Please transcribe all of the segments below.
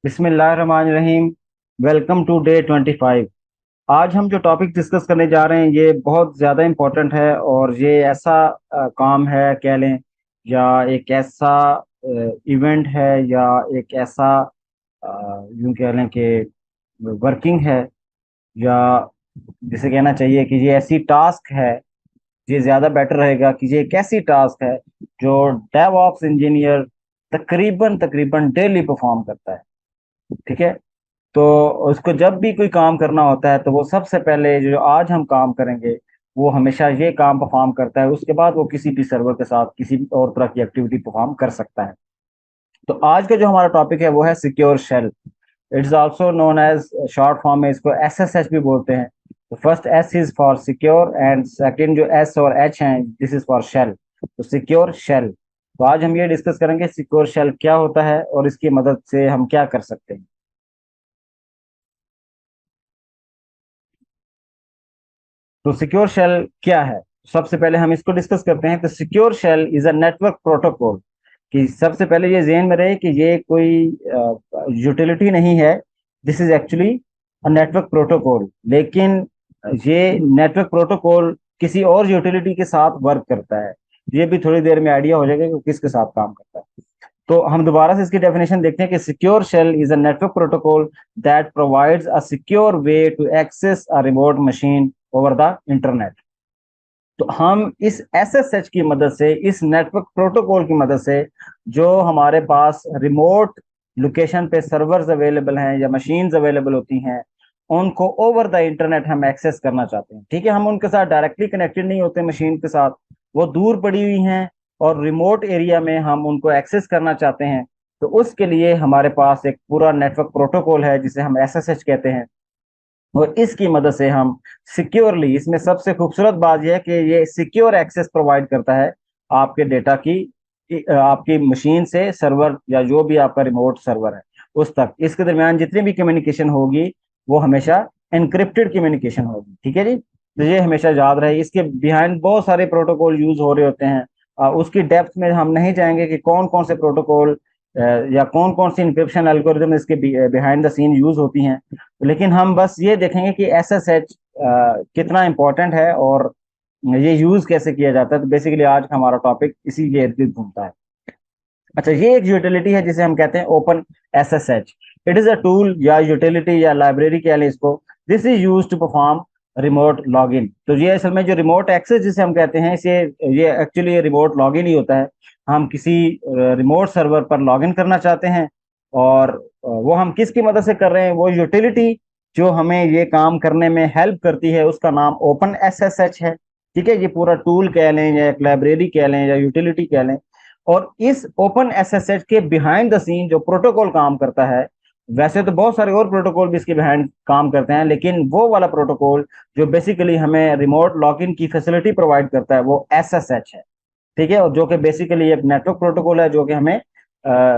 बिस्मिल्लाहिर्रहमानिर्रहीम। Welcome to day 25। आज हम जो टॉपिक डिस्कस करने जा रहे हैं ये बहुत ज़्यादा इम्पोर्टेंट है और ये ऐसा काम है कह लें, या एक ऐसा इवेंट है, या एक ऐसा यूं कह लें कि वर्किंग है, या जिसे कहना चाहिए कि ये ऐसी टास्क है, ये ज़्यादा बेटर रहेगा कि ये एक ऐसी टास्क है जो डेवऑप्स इंजीनियर तकरीबन तकरीबन डेली परफॉर्म करता है। ठीक है। तो उसको जब भी कोई काम करना होता है तो वो सबसे पहले जो आज हम काम करेंगे वो हमेशा ये काम परफॉर्म करता है, उसके बाद वो किसी भी सर्वर के साथ किसी और तरह की एक्टिविटी परफॉर्म कर सकता है। तो आज का जो हमारा टॉपिक है वो है secure shell. It's also known as, short form में इसको एसएसएच भी बोलते हैं। तो first S is for secure and second जो एस और एच हैं दिस इज फॉर शेल। तो सिक्योर शेल। तो आज हम ये डिस्कस करेंगे सिक्योर शेल क्या होता है और इसकी मदद से हम क्या कर सकते हैं। तो सिक्योर शेल क्या है, सबसे पहले हम इसको डिस्कस करते हैं। तो secure shell is a network protocol. कि सबसे पहले ये ज़हन में रहे कि ये कोई यूटिलिटी नहीं है। This is actually a network protocol. लेकिन ये नेटवर्क प्रोटोकॉल किसी और यूटिलिटी के साथ वर्क करता है। ये भी थोड़ी देर में आइडिया हो जाएगा कि किसके साथ काम करता है। तो हम दोबारा से इसकी डेफिनेशन देखते हैं कि secure shell is a network protocol that provides a secure way to access a remote machine over the internet. तो हम इस एसएसएच की मदद से, इस नेटवर्क प्रोटोकॉल की मदद से, जो हमारे पास रिमोट लोकेशन पे सर्वर्स अवेलेबल हैं या मशीन्स अवेलेबल होती हैं, उनको ओवर द इंटरनेट हम एक्सेस करना चाहते हैं। ठीक है, हम उनके साथ डायरेक्टली कनेक्टेड नहीं होते मशीन के साथ, वो दूर पड़ी हुई हैं और रिमोट एरिया में हम उनको एक्सेस करना चाहते हैं। तो उसके लिए हमारे पास एक पूरा नेटवर्क प्रोटोकॉल है जिसे हम एसएसएच कहते हैं। और इसकी मदद से हम सिक्योरली, इसमें सबसे खूबसूरत बात यह है कि ये सिक्योर एक्सेस प्रोवाइड करता है आपके डेटा की, आपकी मशीन से सर्वर या जो भी आपका रिमोट सर्वर है उस तक। इसके दरमियान जितनी भी कम्युनिकेशन होगी वो हमेशा एनक्रिप्टेड कम्युनिकेशन होगी। ठीक है जी। तो ये हमेशा याद रहे। इसके बिहाइंड बहुत सारे प्रोटोकॉल यूज हो रहे होते हैं। उसकी डेप्थ में हम नहीं जाएंगे कि कौन कौन से प्रोटोकॉल या कौन कौन सी इंक्रिप्शन एल्गोरिदम इसके बिहाइंड द सीन यूज होती हैं। लेकिन हम बस ये देखेंगे कि एसएसएच कितना इम्पोर्टेंट है और ये यूज कैसे किया जाता है। तो बेसिकली आज का हमारा टॉपिक इसी के इर्द गिर्द घूमता है। अच्छा, ये एक यूटिलिटी है जिसे हम कहते हैं open SSH. It is a tool या यूटिलिटी या लाइब्रेरी कह लें इसको। This is use to perform remote login. तो ये असल में जो रिमोट एक्सेस जिसे हम कहते हैं, इसे ये एक्चुअली रिमोट लॉगिन ही होता है। हम किसी रिमोट सर्वर पर लॉगिन करना चाहते हैं और वो हम किसकी मदद से कर रहे हैं, वो यूटिलिटी जो हमें ये काम करने में हेल्प करती है उसका नाम ओपन एसएसएच है। ठीक है, ये पूरा टूल कह लें या एक लाइब्रेरी कह लें या यूटिलिटी कह लें। और इस ओपन एसएसएच के बिहाइंड द सीन जो प्रोटोकॉल काम करता है, वैसे तो बहुत सारे और प्रोटोकॉल भी इसके बिहाइंड काम करते हैं, लेकिन वो वाला प्रोटोकॉल जो बेसिकली हमें रिमोट लॉगिन की फैसिलिटी प्रोवाइड करता है वो एसएसएच है। ठीक है, और जो कि बेसिकली एक नेटवर्क प्रोटोकॉल है जो कि हमें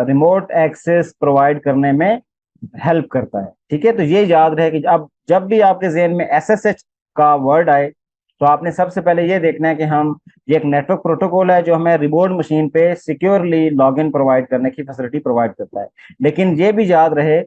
रिमोट एक्सेस प्रोवाइड करने में हेल्प करता है। ठीक है, तो ये याद रहे कि अब जब भी आपके जहन में एसएसएच का वर्ड आए तो आपने सबसे पहले ये देखना है कि हम, ये एक नेटवर्क प्रोटोकॉल है जो हमें रिमोट मशीन पे सिक्योरली लॉगिन प्रोवाइड करने की फैसिलिटी प्रोवाइड करता है। लेकिन ये भी याद रहे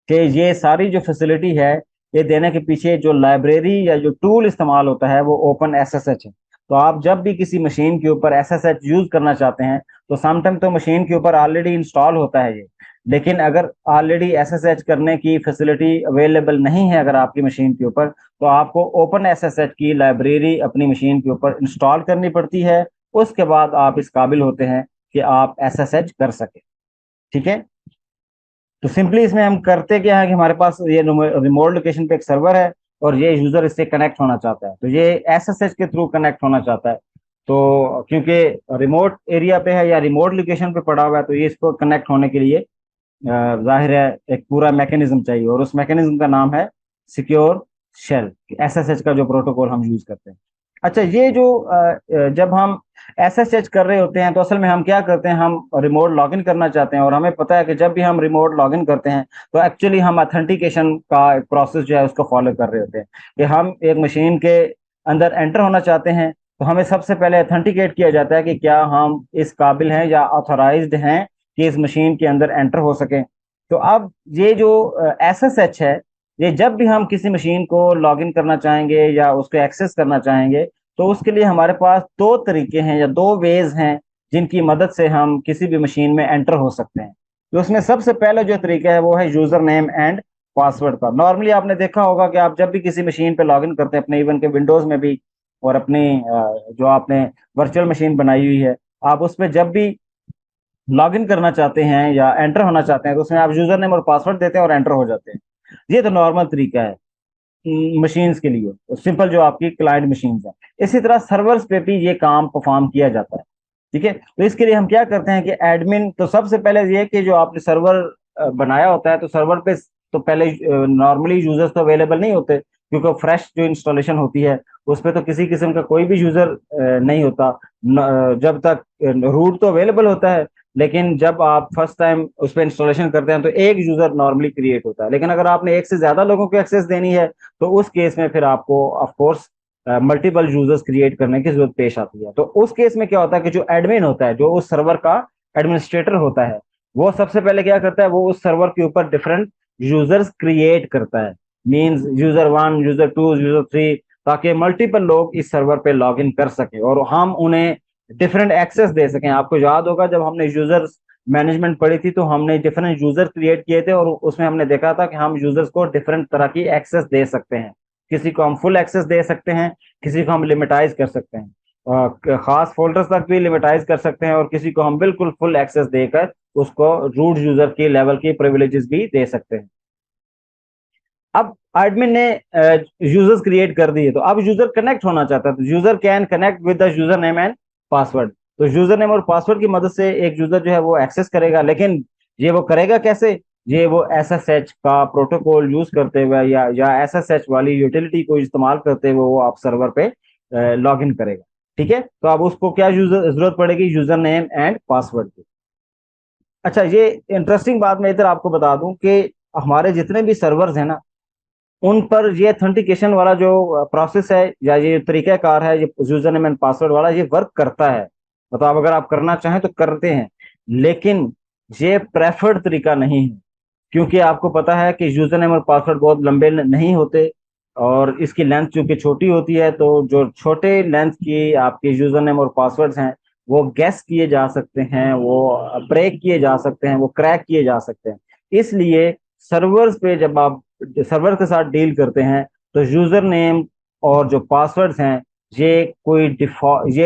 कि ये सारी जो फैसिलिटी है ये देने के पीछे जो लाइब्रेरी या जो टूल इस्तेमाल होता है वो ओपन एसएसएच है। तो आप जब भी किसी मशीन के ऊपर एसएसएच यूज करना चाहते हैं तो समटाइम तो मशीन के ऊपर ऑलरेडी इंस्टॉल होता है ये। लेकिन अगर ऑलरेडी एसएसएच करने की फैसिलिटी अवेलेबल नहीं है अगर आपकी मशीन के ऊपर, तो आपको ओपन एसएसएच की लाइब्रेरी अपनी मशीन के ऊपर इंस्टॉल करनी पड़ती है। उसके बाद आप इस काबिल होते हैं कि आप एसएसएच कर सके। ठीक है। तो सिंपली इसमें हम करते क्या है कि हमारे पास ये रिमोट लोकेशन पे एक सर्वर है और ये यूजर इससे कनेक्ट होना चाहता है, तो ये एसएसएच के थ्रू कनेक्ट होना चाहता है। तो क्योंकि रिमोट एरिया पे है या रिमोट लोकेशन पे पड़ा हुआ है तो ये इसको कनेक्ट होने के लिए जाहिर है एक पूरा मैकेनिज्म चाहिए और उस मैकेनिज्म का नाम है सिक्योर शेल, एसएसएच का जो प्रोटोकॉल हम यूज करते हैं। अच्छा, ये जो जब हम एसएसएच कर रहे होते हैं तो असल में हम क्या करते हैं, हम रिमोट लॉगिन करना चाहते हैं और हमें पता है कि जब भी हम रिमोट लॉगिन करते हैं तो एक्चुअली हम अथेंटिकेशन का एक प्रोसेस जो है उसको फॉलो कर रहे होते हैं कि हम एक मशीन के अंदर एंटर होना चाहते हैं। तो हमें सबसे पहले अथेंटिकेट किया जाता है कि क्या हम इस काबिल हैं या ऑथोराइज्ड हैं कि इस मशीन के अंदर एंटर हो सके। तो अब ये जो SSH है, ये जब भी हम किसी मशीन को लॉगिन करना चाहेंगे या उसको एक्सेस करना चाहेंगे, तो उसके लिए हमारे पास दो तरीके हैं या दो वेज हैं जिनकी मदद से हम किसी भी मशीन में एंटर हो सकते हैं। तो उसमें सबसे पहला जो तरीका है वो है यूजर नेम एंड पासवर्ड का। नॉर्मली आपने देखा होगा कि आप जब भी किसी मशीन पे लॉगिन करते हैं, अपने इवन के विंडोज में भी और अपनी जो आपने वर्चुअल मशीन बनाई हुई है, आप उस पर जब भी लॉगिन करना चाहते हैं या एंटर होना चाहते हैं तो उसमें आप यूजर नेम और पासवर्ड देते हैं और एंटर हो जाते हैं। ये तो नॉर्मल तरीका है मशीन्स के लिए, सिंपल जो आपकी क्लाइंट मशीन्स हैं। इसी तरह सर्वर्स पे भी ये काम परफॉर्म किया जाता है। ठीक है, तो इसके लिए हम क्या करते हैं कि एडमिन, तो सबसे पहले ये कि जो आपने सर्वर बनाया होता है, तो सर्वर पे तो पहले नॉर्मली यूजर्स तो अवेलेबल नहीं होते, क्योंकि फ्रेश जो इंस्टॉलेशन होती है उस पर तो किसी किस्म का कोई भी यूजर नहीं होता। जब तक रूट तो अवेलेबल होता है, लेकिन जब आप फर्स्ट टाइम उस पर इंस्टॉलेशन करते हैं तो एक यूजर नॉर्मली क्रिएट होता है। लेकिन अगर आपने एक से ज्यादा लोगों को एक्सेस देनी है तो उस केस में फिर आपको of course multiple users create करने की जरूरत पेश आती है। तो उस केस में क्या होता है कि जो एडमिन होता है, जो उस सर्वर का एडमिनिस्ट्रेटर होता है, वो सबसे पहले क्या करता है, वो उस सर्वर के ऊपर डिफरेंट यूजर्स क्रिएट करता है। मींस यूजर 1, यूजर 2, यूजर 3, ताकि मल्टीपल लोग इस सर्वर पे लॉग इन कर सके और हम उन्हें डिफरेंट एक्सेस दे सकें। आपको याद होगा जब हमने यूजर्स मैनेजमेंट पढ़ी थी तो हमने डिफरेंट यूजर क्रिएट किए थे और उसमें हमने देखा था कि हम यूजर्स को डिफरेंट तरह की एक्सेस दे सकते हैं। किसी को हम फुल एक्सेस दे सकते हैं, किसी को हम लिमिटाइज कर सकते हैं, खास फोल्डर्स तक भी लिमिटाइज कर सकते हैं, और किसी को हम बिल्कुल फुल एक्सेस देकर उसको रूट यूजर की लेवल की प्रिविलेजेस भी दे सकते हैं। अब एडमिन ने यूजर्स क्रिएट कर दिए, तो अब यूजर कनेक्ट होना चाहता है, तो user can connect with the user name and password. तो यूजर नेम और पासवर्ड की मदद से एक यूजर जो है वो एक्सेस करेगा, लेकिन ये वो करेगा कैसे? ये वो SSH का प्रोटोकॉल यूज करते हुए या SSH वाली यूटिलिटी को इस्तेमाल करते हुए वो आप सर्वर पे लॉग इन करेगा। ठीक है, तो अब उसको क्या यूजर जरूरत पड़ेगी? यूजर नेम एंड पासवर्ड की। अच्छा, ये इंटरेस्टिंग बात मैं इधर आपको बता दूं कि हमारे जितने भी सर्वर्स हैं ना, उन पर ये ऑथेंटिकेशन वाला जो प्रोसेस है या ये तरीकाकार है, ये यूजर नेम एंड पासवर्ड वाला, ये वर्क करता है। मतलब अगर आप करना चाहें तो करते हैं, लेकिन ये प्रेफर्ड तरीका नहीं है, क्योंकि आपको पता है कि यूजर नेम और पासवर्ड बहुत लंबे नहीं होते और इसकी लेंथ चूंकि छोटी होती है, तो जो छोटे लेंथ की आपके यूजर नेम और पासवर्ड्स हैं वो गैस किए जा सकते हैं, वो ब्रेक किए जा सकते हैं, वो क्रैक किए जा सकते हैं। इसलिए सर्वर्स पे जब आप सर्वर के साथ डील करते हैं तो यूजर नेम और जो पासवर्ड्स हैं, ये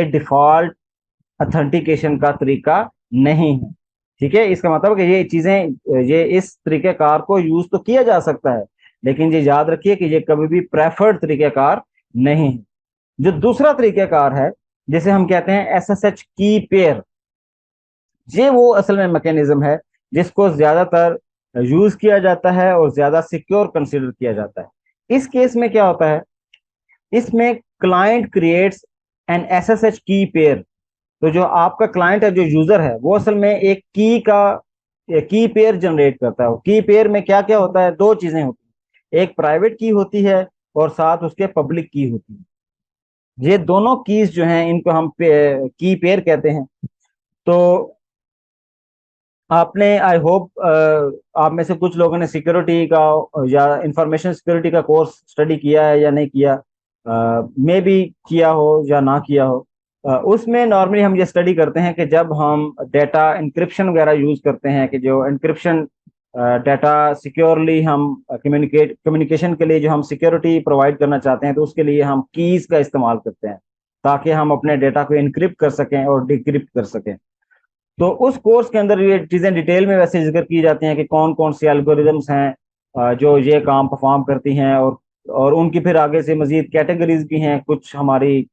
डिफॉल्ट ऑथेंटिकेशन का तरीका नहीं है। ठीक है, इसका मतलब कि ये चीजें, ये इस तरीकेकार को यूज तो किया जा सकता है, लेकिन ये याद रखिए कि ये कभी भी प्रेफर्ड तरीकेकार नहीं है। जो दूसरा तरीकेकार है, जिसे हम कहते हैं SSH की पेयर, ये वो असल में मैकेनिज्म है जिसको ज्यादातर यूज किया जाता है और ज्यादा सिक्योर कंसिडर किया जाता है। इस केस में क्या होता है, इसमें क्लाइंट क्रिएट्स एन SSH की पेयर। तो जो आपका क्लाइंट है, जो यूजर है, वो असल में एक की पेयर जनरेट करता है। की पेयर में क्या क्या होता है? दो चीजें होती हैं, एक प्राइवेट की होती है और साथ उसके पब्लिक की होती है। ये दोनों कीज जो हैं इनको हम की पेयर कहते हैं। तो आपने, आई होप, आप में से कुछ लोगों ने सिक्योरिटी का या इंफॉर्मेशन सिक्योरिटी का कोर्स स्टडी किया है या नहीं किया, मे भी किया हो या ना किया हो। उसमें नॉर्मली हम ये स्टडी करते हैं कि जब हम डेटा इंक्रिप्शन वगैरह यूज करते हैं, कि जो इंक्रिप्शन डेटा सिक्योरली हम कम्युनिकेशन के लिए जो हम सिक्योरिटी प्रोवाइड करना चाहते हैं, तो उसके लिए हम कीज का इस्तेमाल करते हैं ताकि हम अपने डेटा को इनक्रिप्ट कर सकें और डिक्रिप्ट कर सकें। तो उस कोर्स के अंदर ये चीजें डिटेल में वैसे जिक्र की जाती हैं कि कौन कौन सी एल्गोरिदम्स हैं जो ये काम परफॉर्म करती हैं, और उनकी फिर आगे से मजीद कैटेगरीज भी हैं। कुछ हमारी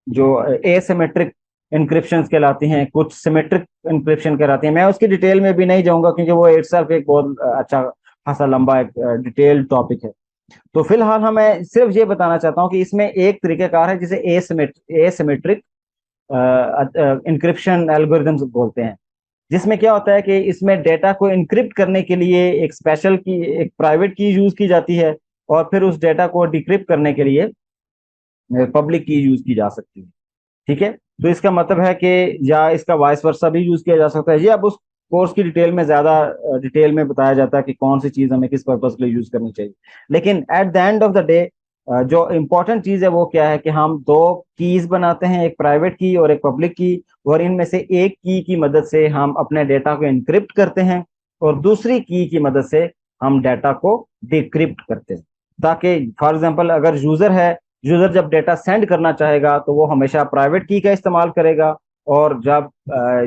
जो एसिमेट्रिक इंक्रिप्शन कहलाती हैं, कुछ सिमेट्रिक इंक्रिप्शन कहलाती हैं। मैं उसकी डिटेल में भी नहीं जाऊंगा क्योंकि वो इटसेल्फ एक बहुत अच्छा खासा लंबा एक डिटेल टॉपिक है। तो फिलहाल मैं सिर्फ ये बताना चाहता हूँ कि इसमें एक तरीकेकार है जिसे एसिमेट्रिक इंक्रिप्शन एल्गोरिदम्स बोलते हैं, जिसमें क्या होता है कि इसमें डेटा को इनक्रिप्ट करने के लिए एक स्पेशल की, एक प्राइवेट की यूज की जाती है, और फिर उस डेटा को डिक्रिप्ट करने के लिए पब्लिक की यूज की जा सकती है। ठीक है, तो इसका मतलब है कि या इसका वाइस वर्सा भी यूज किया जा सकता है। ये अब उस कोर्स की डिटेल में ज्यादा डिटेल में बताया जाता है कि कौन सी चीज हमें किस पर्पज के लिए यूज करनी चाहिए। लेकिन at the end of the day जो इम्पोर्टेंट चीज है वो क्या है कि हम दो कीज बनाते हैं, एक प्राइवेट की और एक पब्लिक की, और इनमें से एक की मदद से हम अपने डेटा को इनक्रिप्ट करते हैं और दूसरी की मदद से हम डेटा को डिक्रिप्ट करते हैं, ताकि फॉर एग्जांपल अगर यूजर है, यूजर जब डेटा सेंड करना चाहेगा तो वो हमेशा प्राइवेट की का इस्तेमाल करेगा, और जब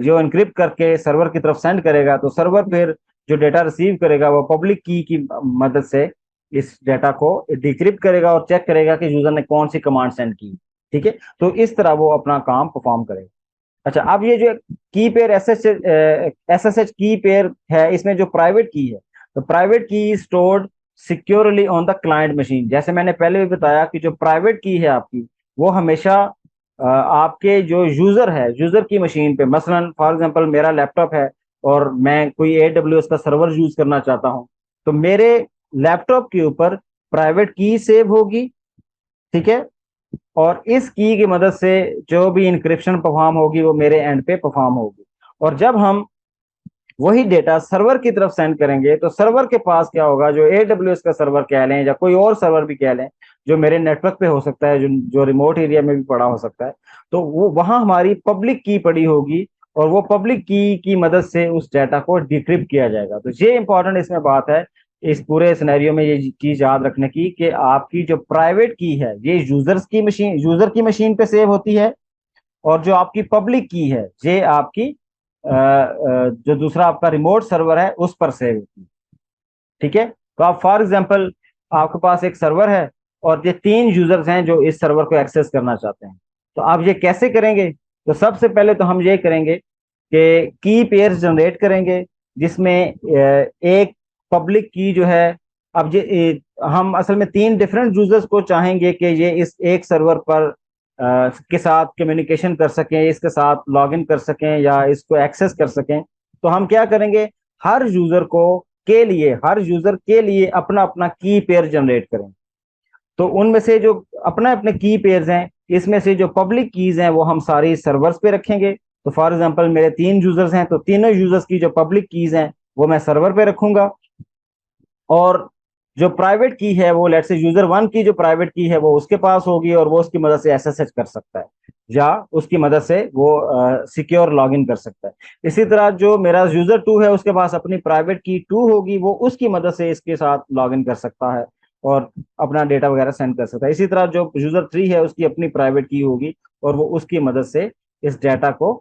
जो इनक्रिप्ट करके सर्वर की तरफ सेंड करेगा तो सर्वर फिर जो डेटा रिसीव करेगा वो पब्लिक की मदद से इस डेटा को डिक्रिप्ट करेगा और चेक करेगा कि यूजर ने कौन सी कमांड सेंड की। ठीक है, तो इस तरह वो अपना काम परफॉर्म करेगा। अच्छा, अब ये जो की पेयर एस एस एच की पेयर है, इसमें जो प्राइवेट की है, तो प्राइवेट की stored securely on the client machine. जैसे मैंने पहले भी बताया कि जो प्राइवेट की है आपकी, वो हमेशा आपके जो यूजर है, यूजर की मशीन पे, मसलन फॉर एग्जांपल मेरा लैपटॉप है और मैं कोई AWS का सर्वर यूज करना चाहता हूं, तो मेरे लैपटॉप के ऊपर प्राइवेट की सेव होगी। ठीक है, और इस की मदद से जो भी इंक्रिप्शन परफॉर्म होगी वो मेरे एंड पे परफॉर्म होगी। और जब हम वही डेटा सर्वर की तरफ सेंड करेंगे तो सर्वर के पास क्या होगा, जो AWS का सर्वर कह लें या कोई और सर्वर भी कह लें जो मेरे नेटवर्क पे हो सकता है, जो रिमोट एरिया में भी पड़ा हो सकता है, तो वो वहां हमारी पब्लिक की पड़ी होगी और वो पब्लिक की मदद से उस डाटा को डिक्रिप्ट किया जाएगा। तो ये इंपॉर्टेंट इसमें बात है इस पूरे सिनेरियो में, ये चीज याद रखने की कि आपकी जो प्राइवेट की है ये यूजर की मशीन पे सेव होती है, और जो आपकी पब्लिक की है ये आपकी जो दूसरा आपका रिमोट सर्वर है उस पर सेव होती है। ठीक है, तो आप फॉर एग्जांपल आपके पास एक सर्वर है और ये 3 यूजर्स हैं जो इस सर्वर को एक्सेस करना चाहते हैं, तो आप ये कैसे करेंगे? तो सबसे पहले तो हम ये करेंगे कि की पेयर्स जनरेट करेंगे, जिसमें एक पब्लिक की जो है, अब हम असल में 3 डिफरेंट यूजर्स को चाहेंगे कि ये इस एक सर्वर पर के साथ कम्युनिकेशन कर सकें, इसके साथ लॉगिन कर सकें या इसको एक्सेस कर सकें। तो हम क्या करेंगे, हर यूजर के लिए अपना अपना की पेयर जनरेट करें। तो उनमें से जो अपने अपने की पेयर्स हैं, इसमें से जो पब्लिक कीज हैं वो हम सारी सर्वर्स पे रखेंगे। तो फॉर एग्जांपल मेरे 3 यूजर्स हैं, तो तीनों यूजर्स की जो पब्लिक कीज हैं वो मैं सर्वर पे रखूंगा, और जो प्राइवेट की है वो लेट्स से यूजर 1 की जो प्राइवेट की है वो उसके पास होगी और वो उसकी मदद से एसएसएच कर सकता है या उसकी मदद से वो सिक्योर लॉगिन कर सकता है। इसी तरह जो मेरा यूजर 2 है उसके पास अपनी प्राइवेट की 2 होगी, वो उसकी मदद से इसके साथ लॉगिन कर सकता है और अपना डेटा वगैरह सेंड कर सकता है। इसी तरह जो यूजर 3 है उसकी अपनी प्राइवेट की होगी और वो उसकी मदद से इस डेटा को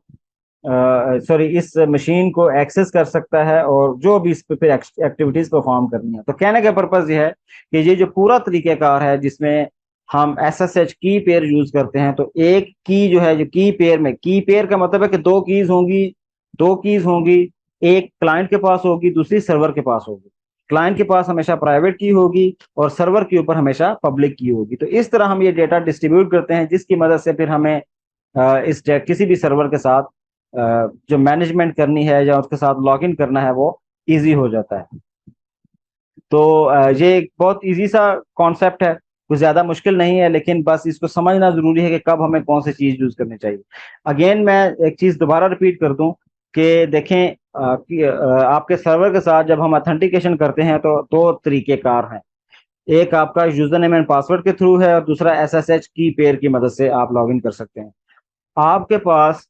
इस मशीन को एक्सेस कर सकता है और जो भी इस पे एक्टिविटीज परफॉर्म करनी है। तो कहने का पर्पज ये है कि ये जो पूरा तरीकेकार है जिसमें हम एसएसएच की पेयर यूज करते हैं, तो एक की जो है, जो की पेयर में, की पेयर का मतलब है कि दो कीज होंगी, एक क्लाइंट के पास होगी, दूसरी सर्वर के पास होगी। क्लाइंट के पास हमेशा प्राइवेट की होगी और सर्वर के ऊपर हमेशा पब्लिक की होगी। तो इस तरह हम ये डेटा डिस्ट्रीब्यूट करते हैं, जिसकी मदद से फिर हमें किसी भी सर्वर के साथ जो मैनेजमेंट करनी है या उसके साथ लॉगिन करना है वो इजी हो जाता है। तो ये एक बहुत इजी सा कॉन्सेप्ट है, कुछ ज्यादा मुश्किल नहीं है, लेकिन बस इसको समझना जरूरी है कि कब हमें कौन सी चीज यूज करनी चाहिए। अगेन मैं एक चीज दोबारा रिपीट कर दूं कि देखें आपके सर्वर के साथ जब हम अथेंटिकेशन करते हैं तो दो तरीके कार हैं। एक आपका यूजर नेम एंड पासवर्ड के थ्रू है और दूसरा एसएसएच की पेयर की मदद से आप लॉगिन कर सकते हैं। आपके पास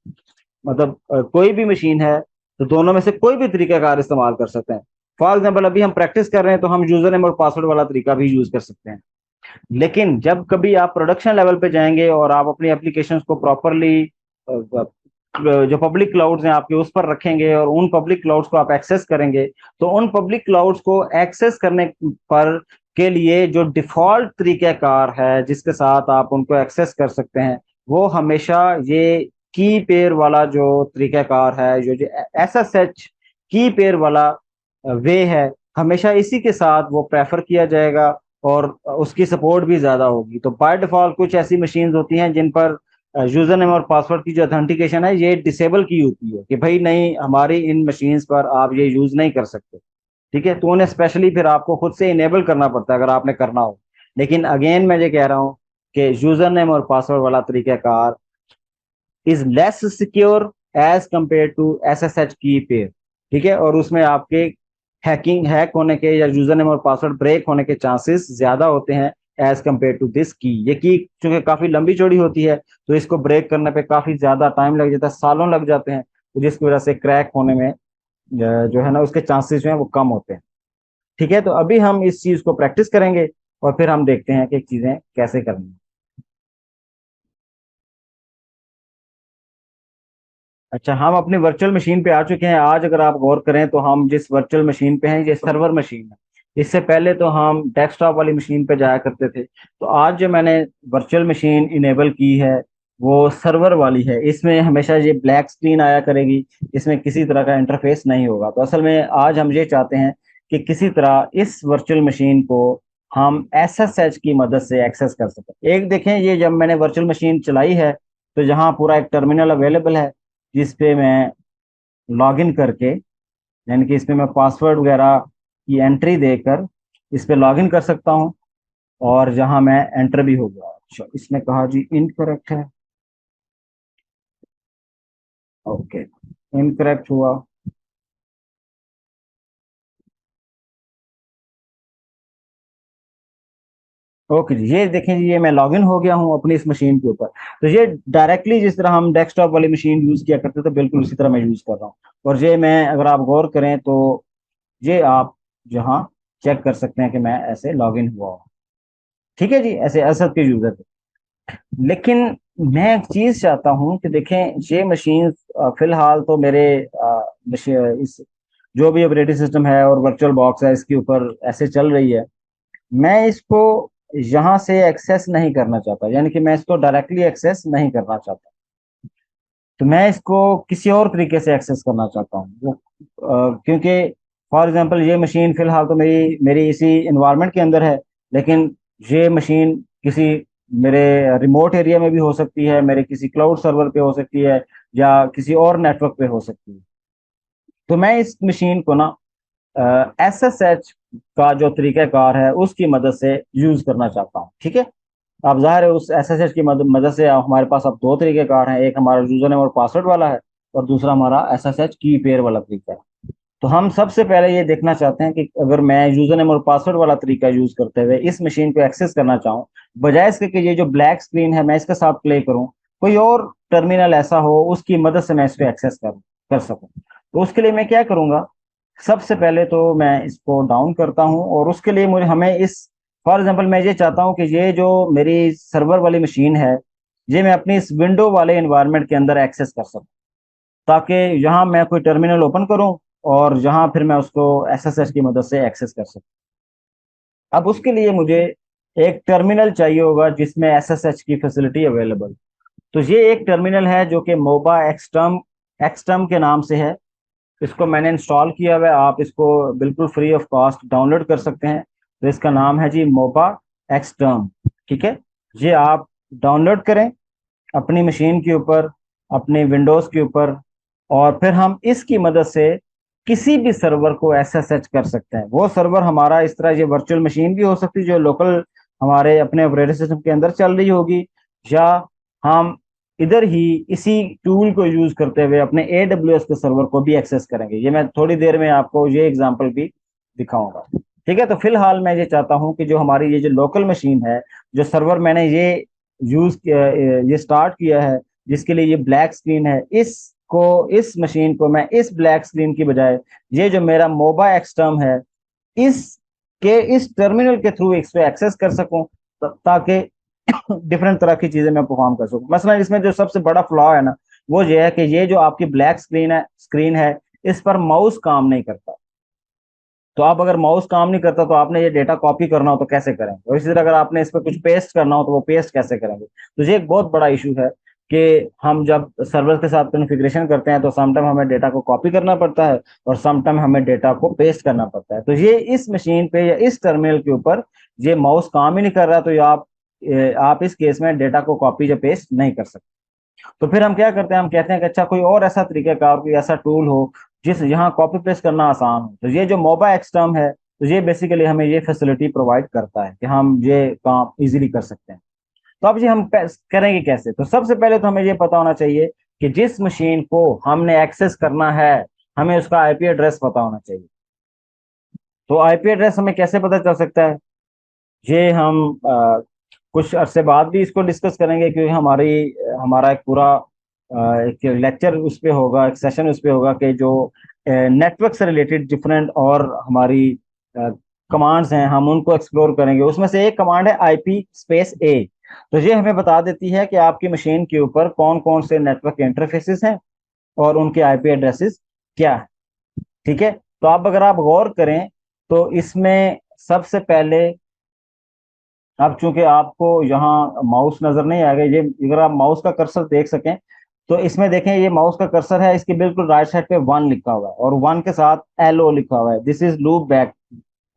मतलब कोई भी मशीन है तो दोनों में से कोई भी तरीका कार इस्तेमाल कर सकते हैं। फॉर एग्जाम्पल अभी हम प्रैक्टिस कर रहे हैं तो हम यूजर नेम और पासवर्ड वाला तरीका भी यूज कर सकते हैं, लेकिन जब कभी आप प्रोडक्शन लेवल पे जाएंगे और आप अपनी एप्लीकेशन को प्रॉपरली जो पब्लिक क्लाउड्स हैं आपके उस पर रखेंगे और उन पब्लिक क्लाउड्स को आप एक्सेस करेंगे, तो उन पब्लिक क्लाउड्स को एक्सेस करने पर के लिए जो डिफॉल्ट तरीक़ाकार है जिसके साथ आप उनको एक्सेस कर सकते हैं, वो हमेशा ये की पेयर वाला जो तरीक़ाकार है, जो एसएसएच की पेयर वाला वे है, हमेशा इसी के साथ वो प्रेफर किया जाएगा और उसकी सपोर्ट भी ज्यादा होगी। तो बाय डिफॉल्ट कुछ ऐसी मशीन्स होती हैं जिन पर यूजर नेम और पासवर्ड की जो अथेंटिकेशन है ये डिसेबल की होती है कि भाई नहीं, हमारी इन मशीन्स पर आप ये यूज नहीं कर सकते। ठीक है, तो उन्हें स्पेशली फिर आपको खुद से इनेबल करना पड़ता है अगर आपने करना हो। लेकिन अगेन मैं ये कह रहा हूँ कि यूजर नेम और पासवर्ड वाला तरीकाकार is less secure as compared to SSH की पेयर। ठीक है, और उसमें आपके हैक होने के या यूजर नेम और पासवर्ड ब्रेक होने के चांसेस ज्यादा होते हैं एज कम्पेयर टू दिस की। ये की चूंकि काफी लंबी चौड़ी होती है, तो इसको ब्रेक करने पे काफी ज्यादा टाइम लग जाता है, सालों लग जाते हैं, तो जिसकी वजह से क्रैक होने में जो है ना उसके चांसेस जो है वो कम होते हैं। ठीक है, तो अभी हम इस चीज को प्रैक्टिस करेंगे और फिर हम देखते हैं कि चीजें कैसे करनी है। अच्छा, हम अपनी वर्चुअल मशीन पे आ चुके हैं। आज अगर आप गौर करें तो हम जिस वर्चुअल मशीन पे हैं ये सर्वर मशीन है। इससे पहले तो हम डेस्कटॉप वाली मशीन पे जाया करते थे। तो आज जो मैंने वर्चुअल मशीन इनेबल की है वो सर्वर वाली है। इसमें हमेशा ये ब्लैक स्क्रीन आया करेगी, इसमें किसी तरह का इंटरफेस नहीं होगा। तो असल में आज हम ये चाहते हैं कि किसी तरह इस वर्चुअल मशीन को हम एसएसएच की मदद से एक्सेस कर सकें। एक देखें, ये जब मैंने वर्चुअल मशीन चलाई है तो यहाँ पूरा एक टर्मिनल अवेलेबल है जिस पे मैं लॉगिन करके, यानी कि इस पे मैं पासवर्ड वगैरह की एंट्री देकर इस पे लॉगिन कर सकता हूँ। और जहाँ मैं एंटर भी हो गया। अच्छा, इसने कहा जी इनकरेक्ट है। ओके, इनकरेक्ट हुआ। ओके जी, ये देखें जी, ये मैं लॉगिन हो गया हूँ अपनी इस मशीन के ऊपर। तो ये डायरेक्टली जिस तरह हम डेस्कटॉप वाली मशीन यूज किया करते थे बिल्कुल उसी तरह मैं यूज कर रहा हूँ। और ये मैं, अगर आप गौर करें तो ये आप जहाँ चेक कर सकते हैं कि मैं ऐसे लॉगिन हुआ हूँ। ठीक है जी, ऐसे असद के यूजर थे। लेकिन मैं एक चीज चाहता हूँ कि देखें, ये मशीन फिलहाल तो मेरे इस जो भी ऑपरेटिंग सिस्टम है और वर्चुअल बॉक्स है इसके ऊपर ऐसे चल रही है। मैं इसको यहाँ से एक्सेस नहीं करना चाहता, यानी कि मैं इसको डायरेक्टली एक्सेस नहीं करना चाहता। तो मैं इसको किसी और तरीके से एक्सेस करना चाहता हूँ वो, क्योंकि फॉर एग्जांपल ये मशीन फिलहाल तो मेरी मेरी इसी इन्वायरमेंट के अंदर है। लेकिन ये मशीन किसी मेरे रिमोट एरिया में भी हो सकती है, मेरे किसी क्लाउड सर्वर पे हो सकती है, या किसी और नेटवर्क पे हो सकती है। तो मैं इस मशीन को ना एसएसएच का जो तरीकाकार है उसकी मदद से यूज करना चाहता हूँ। ठीक है, अब जाहिर है उस एसएसएच की मदद से हमारे पास अब दो तरीकेकार हैं, एक हमारा यूजर नेम और पासवर्ड वाला है और दूसरा हमारा एसएसएच की पेयर वाला तरीका है। तो हम सबसे पहले ये देखना चाहते हैं कि अगर मैं यूजर नेम और पासवर्ड वाला तरीका यूज करते हुए इस मशीन को एक्सेस करना चाहूँ, बजाय इसके कि ये जो ब्लैक स्क्रीन है मैं इसके साथ प्ले करूँ, कोई और टर्मिनल ऐसा हो उसकी मदद से मैं इसको एक्सेस कर सकूँ। तो उसके लिए मैं क्या करूंगा, सबसे पहले तो मैं इसको डाउन करता हूँ और उसके लिए मुझे हमें इस, फॉर एग्जांपल मैं ये चाहता हूँ कि ये जो मेरी सर्वर वाली मशीन है ये मैं अपनी इस विंडो वाले एनवायरनमेंट के अंदर एक्सेस कर सकूँ, ताकि यहाँ मैं कोई टर्मिनल ओपन करूँ और जहाँ फिर मैं उसको एसएसएच की मदद से एक्सेस कर सकूँ। अब उसके लिए मुझे एक टर्मिनल चाहिए होगा जिसमें एसएसएच की फैसिलिटी अवेलेबल। तो ये एक टर्मिनल है जो कि मोबा एक्सटर्म एक्सटर्म के नाम से है। इसको मैंने इंस्टॉल किया हुआ है, आप इसको बिल्कुल फ्री ऑफ कॉस्ट डाउनलोड कर सकते हैं। तो इसका नाम है जी मोबा एक्सटर्म। ठीक है, ये आप डाउनलोड करें अपनी मशीन के ऊपर, अपने विंडोज के ऊपर, और फिर हम इसकी मदद से किसी भी सर्वर को एसएसएच कर सकते हैं। वो सर्वर हमारा इस तरह ये वर्चुअल मशीन भी हो सकती है जो लोकल हमारे अपने ऑपरेटिंग सिस्टम के अंदर चल रही होगी, या हम इधर ही इसी टूल को यूज करते हुए अपने AWS के सर्वर को भी एक्सेस करेंगे। ये मैं थोड़ी देर में आपको ये एग्जांपल भी दिखाऊंगा। ठीक है, तो फिलहाल मैं ये चाहता हूँ कि जो हमारी ये जो लोकल मशीन है, जो सर्वर मैंने ये यूज किया, ये स्टार्ट किया है, जिसके लिए ये ब्लैक स्क्रीन है, इसको इस मशीन को मैं इस ब्लैक स्क्रीन की बजाय ये जो मेरा मोबा एक्सटर्म है इस टर्मिनल के थ्रू इस पे एक्सेस कर सकूं, ताकि डिफरेंट तरह की चीजें मैं परफॉर्म कर सकूं। मसलन इसमें जो सबसे बड़ा फ्लॉ है ना वो ये है कि ये जो आपकी ब्लैक स्क्रीन है इस पर माउस काम नहीं करता। तो आप अगर माउस काम नहीं करता तो आपने ये डेटा कॉपी करना हो तो कैसे करेंगे, और इसी तरह अगर आपने इस पर कुछ पेस्ट करना हो तो वो पेस्ट कैसे करेंगे। तो ये एक बहुत बड़ा इशू है कि हम जब सर्वर के साथ कॉन्फ़िगरेशन करते हैं तो समटाइम हमें डेटा को कॉपी करना पड़ता है और समटाइम हमें डेटा को पेस्ट करना पड़ता है। तो ये इस मशीन पे या इस टर्मिनल के ऊपर ये माउस काम ही नहीं कर रहा, तो ये आप इस केस में डेटा को कॉपी या पेस्ट नहीं कर सकते। तो फिर हम क्या करते हैं, हम कहते हैं कि अच्छा कोई और ऐसा तरीकाकार, कोई ऐसा टूल हो जिस यहाँ कॉपी पेस्ट करना आसान हो। तो ये जो मोबा एक्सटर्म है तो ये बेसिकली हमें ये फैसिलिटी प्रोवाइड करता है कि हम ये काम इजीली कर सकते हैं। तो अब ये हम करेंगे कैसे। तो सबसे पहले तो हमें ये पता होना चाहिए कि जिस मशीन को हमने एक्सेस करना है हमें उसका आईपी एड्रेस पता होना चाहिए। तो आईपी एड्रेस हमें कैसे पता चल सकता है, ये हम कुछ अरसे बाद भी इसको डिस्कस करेंगे, क्योंकि हमारा एक पूरा एक लेक्चर उस पे होगा, एक सेशन उस पे होगा कि जो नेटवर्क से रिलेटेड डिफरेंट और हमारी कमांड्स हैं, हम उनको एक्सप्लोर करेंगे। उसमें से एक कमांड है आईपी स्पेस ए। तो ये हमें बता देती है कि आपकी मशीन के ऊपर कौन कौन से नेटवर्क इंटरफेसेस हैं और उनके आईपी एड्रेसेस क्या है। ठीक है, तो अब अगर आप गौर करें तो इसमें सबसे पहले, अब चूंकि आपको यहाँ माउस नजर नहीं आएगा, ये अगर आप माउस का कर्सर देख सकें तो इसमें देखें, ये माउस का कर्सर है, इसके बिल्कुल राइट साइड पे 1 लिखा हुआ है और 1 के साथ LO लिखा हुआ है, this is loop back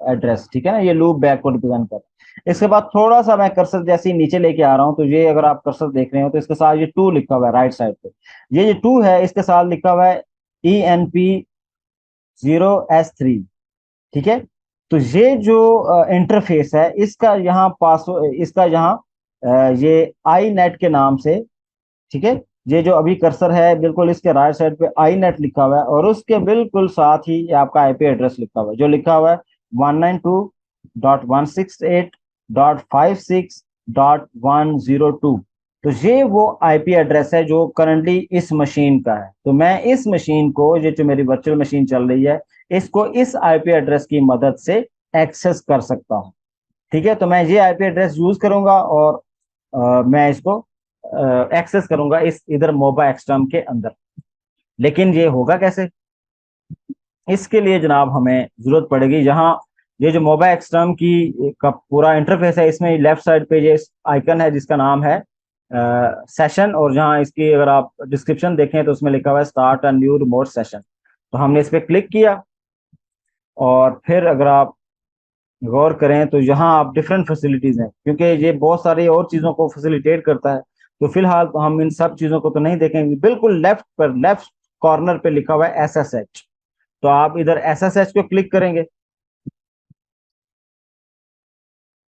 address. ठीक है ना, ये लूप बैक को रिप्रेजेंट कर रहा है। इसके बाद थोड़ा सा मैं कर्सर जैसे ही नीचे लेके आ रहा हूँ, तो ये अगर आप कर्सर देख रहे हो तो इसके साथ ये 2 लिखा हुआ है राइट साइड पे। ये 2 है, इसके साथ लिखा हुआ है ENP0S3। ठीक है, तो ये जो इंटरफेस है, इसका यहाँ पासवर्ड, इसका यहाँ ये आई नेट के नाम से, ठीक है, ये जो अभी कर्सर है बिल्कुल इसके राइट साइड पे आई नेट लिखा हुआ है और उसके बिल्कुल साथ ही आपका आईपी एड्रेस लिखा हुआ है, जो लिखा हुआ है 192.168.56.102। तो ये वो आईपी एड्रेस है जो करंटली इस मशीन का है। तो मैं इस मशीन को, ये जो मेरी वर्चुअल मशीन चल रही है, इसको इस आईपी एड्रेस की मदद से एक्सेस कर सकता हूँ। ठीक है, तो मैं ये आईपी एड्रेस यूज करूंगा और मैं इसको एक्सेस करूंगा इस इधर मोबा एक्सटर्म के अंदर। लेकिन ये होगा कैसे, इसके लिए जनाब हमें जरूरत पड़ेगी, जहां ये जो मोबा एक्सटर्म की का पूरा इंटरफेस है, इसमें लेफ्ट साइड पे ये आइकन है जिसका नाम है सेशन, और जहां इसकी अगर आप डिस्क्रिप्शन देखें तो उसमें लिखा हुआ है start a new remote session. तो हमने इस पर क्लिक किया और फिर अगर आप गौर करें तो यहाँ आप डिफरेंट फैसिलिटीज हैं, क्योंकि ये बहुत सारी और चीज़ों को फैसिलिटेट करता है। तो फिलहाल तो हम इन सब चीज़ों को तो नहीं देखेंगे। बिल्कुल लेफ्ट पर, लेफ्ट कॉर्नर पे लिखा हुआ है SSH। तो आप इधर SSH को क्लिक करेंगे।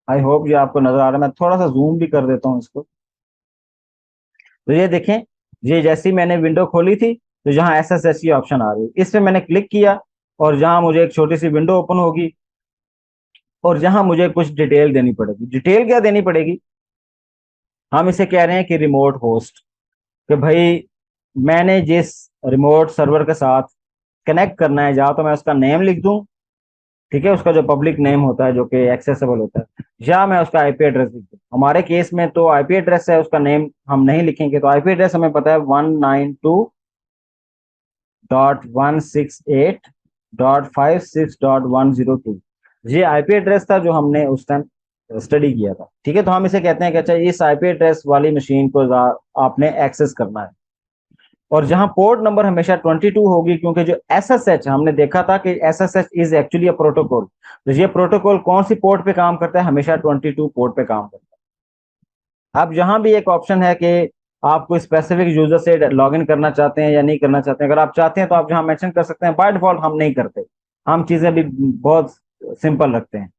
आई होप ये आपको नजर आ रहा है, मैं थोड़ा सा जूम भी कर देता हूँ इसको। तो ये देखें, ये जैसी मैंने विंडो खोली थी तो जहाँ SSH की ऑप्शन आ रही है, इस पे मैंने क्लिक किया और जहाँ मुझे एक छोटी सी विंडो ओपन होगी और जहाँ मुझे कुछ डिटेल देनी पड़ेगी। डिटेल क्या देनी पड़ेगी, हम इसे कह रहे हैं कि रिमोट होस्ट, कि भाई मैंने जिस रिमोट सर्वर के साथ कनेक्ट करना है, या तो मैं उसका नेम लिख दूं, ठीक है, उसका जो पब्लिक नेम होता है जो कि एक्सेसिबल होता है, या मैं उसका आईपी एड्रेस लिख दूं। हमारे केस में तो आईपी एड्रेस है, उसका नेम हम नहीं लिखेंगे। तो आईपी एड्रेस हमें पता है 192.168.56.102। ये आईपी एड्रेस था जो हमने उस टाइम स्टडी किया था। ठीक है, तो हम इसे कहते हैं कि अच्छा इस आईपी एड्रेस वाली मशीन को आपने एक्सेस करना है। और जहां पोर्ट नंबर हमेशा 22 होगी, क्योंकि जो SSH हमने देखा था कि SSH is actually a protocol. तो ये प्रोटोकॉल कौन सी पोर्ट पे काम करता है, हमेशा 22 पोर्ट पे काम करता है। अब यहाँ भी एक ऑप्शन है कि आपको स्पेसिफिक यूजर से लॉगिन करना चाहते हैं या नहीं करना चाहते हैं। अगर आप चाहते हैं तो आप यहाँ मेंशन कर सकते हैं। बाय डिफॉल्ट हम नहीं करते, हम चीजें भी बहुत सिंपल रखते हैं।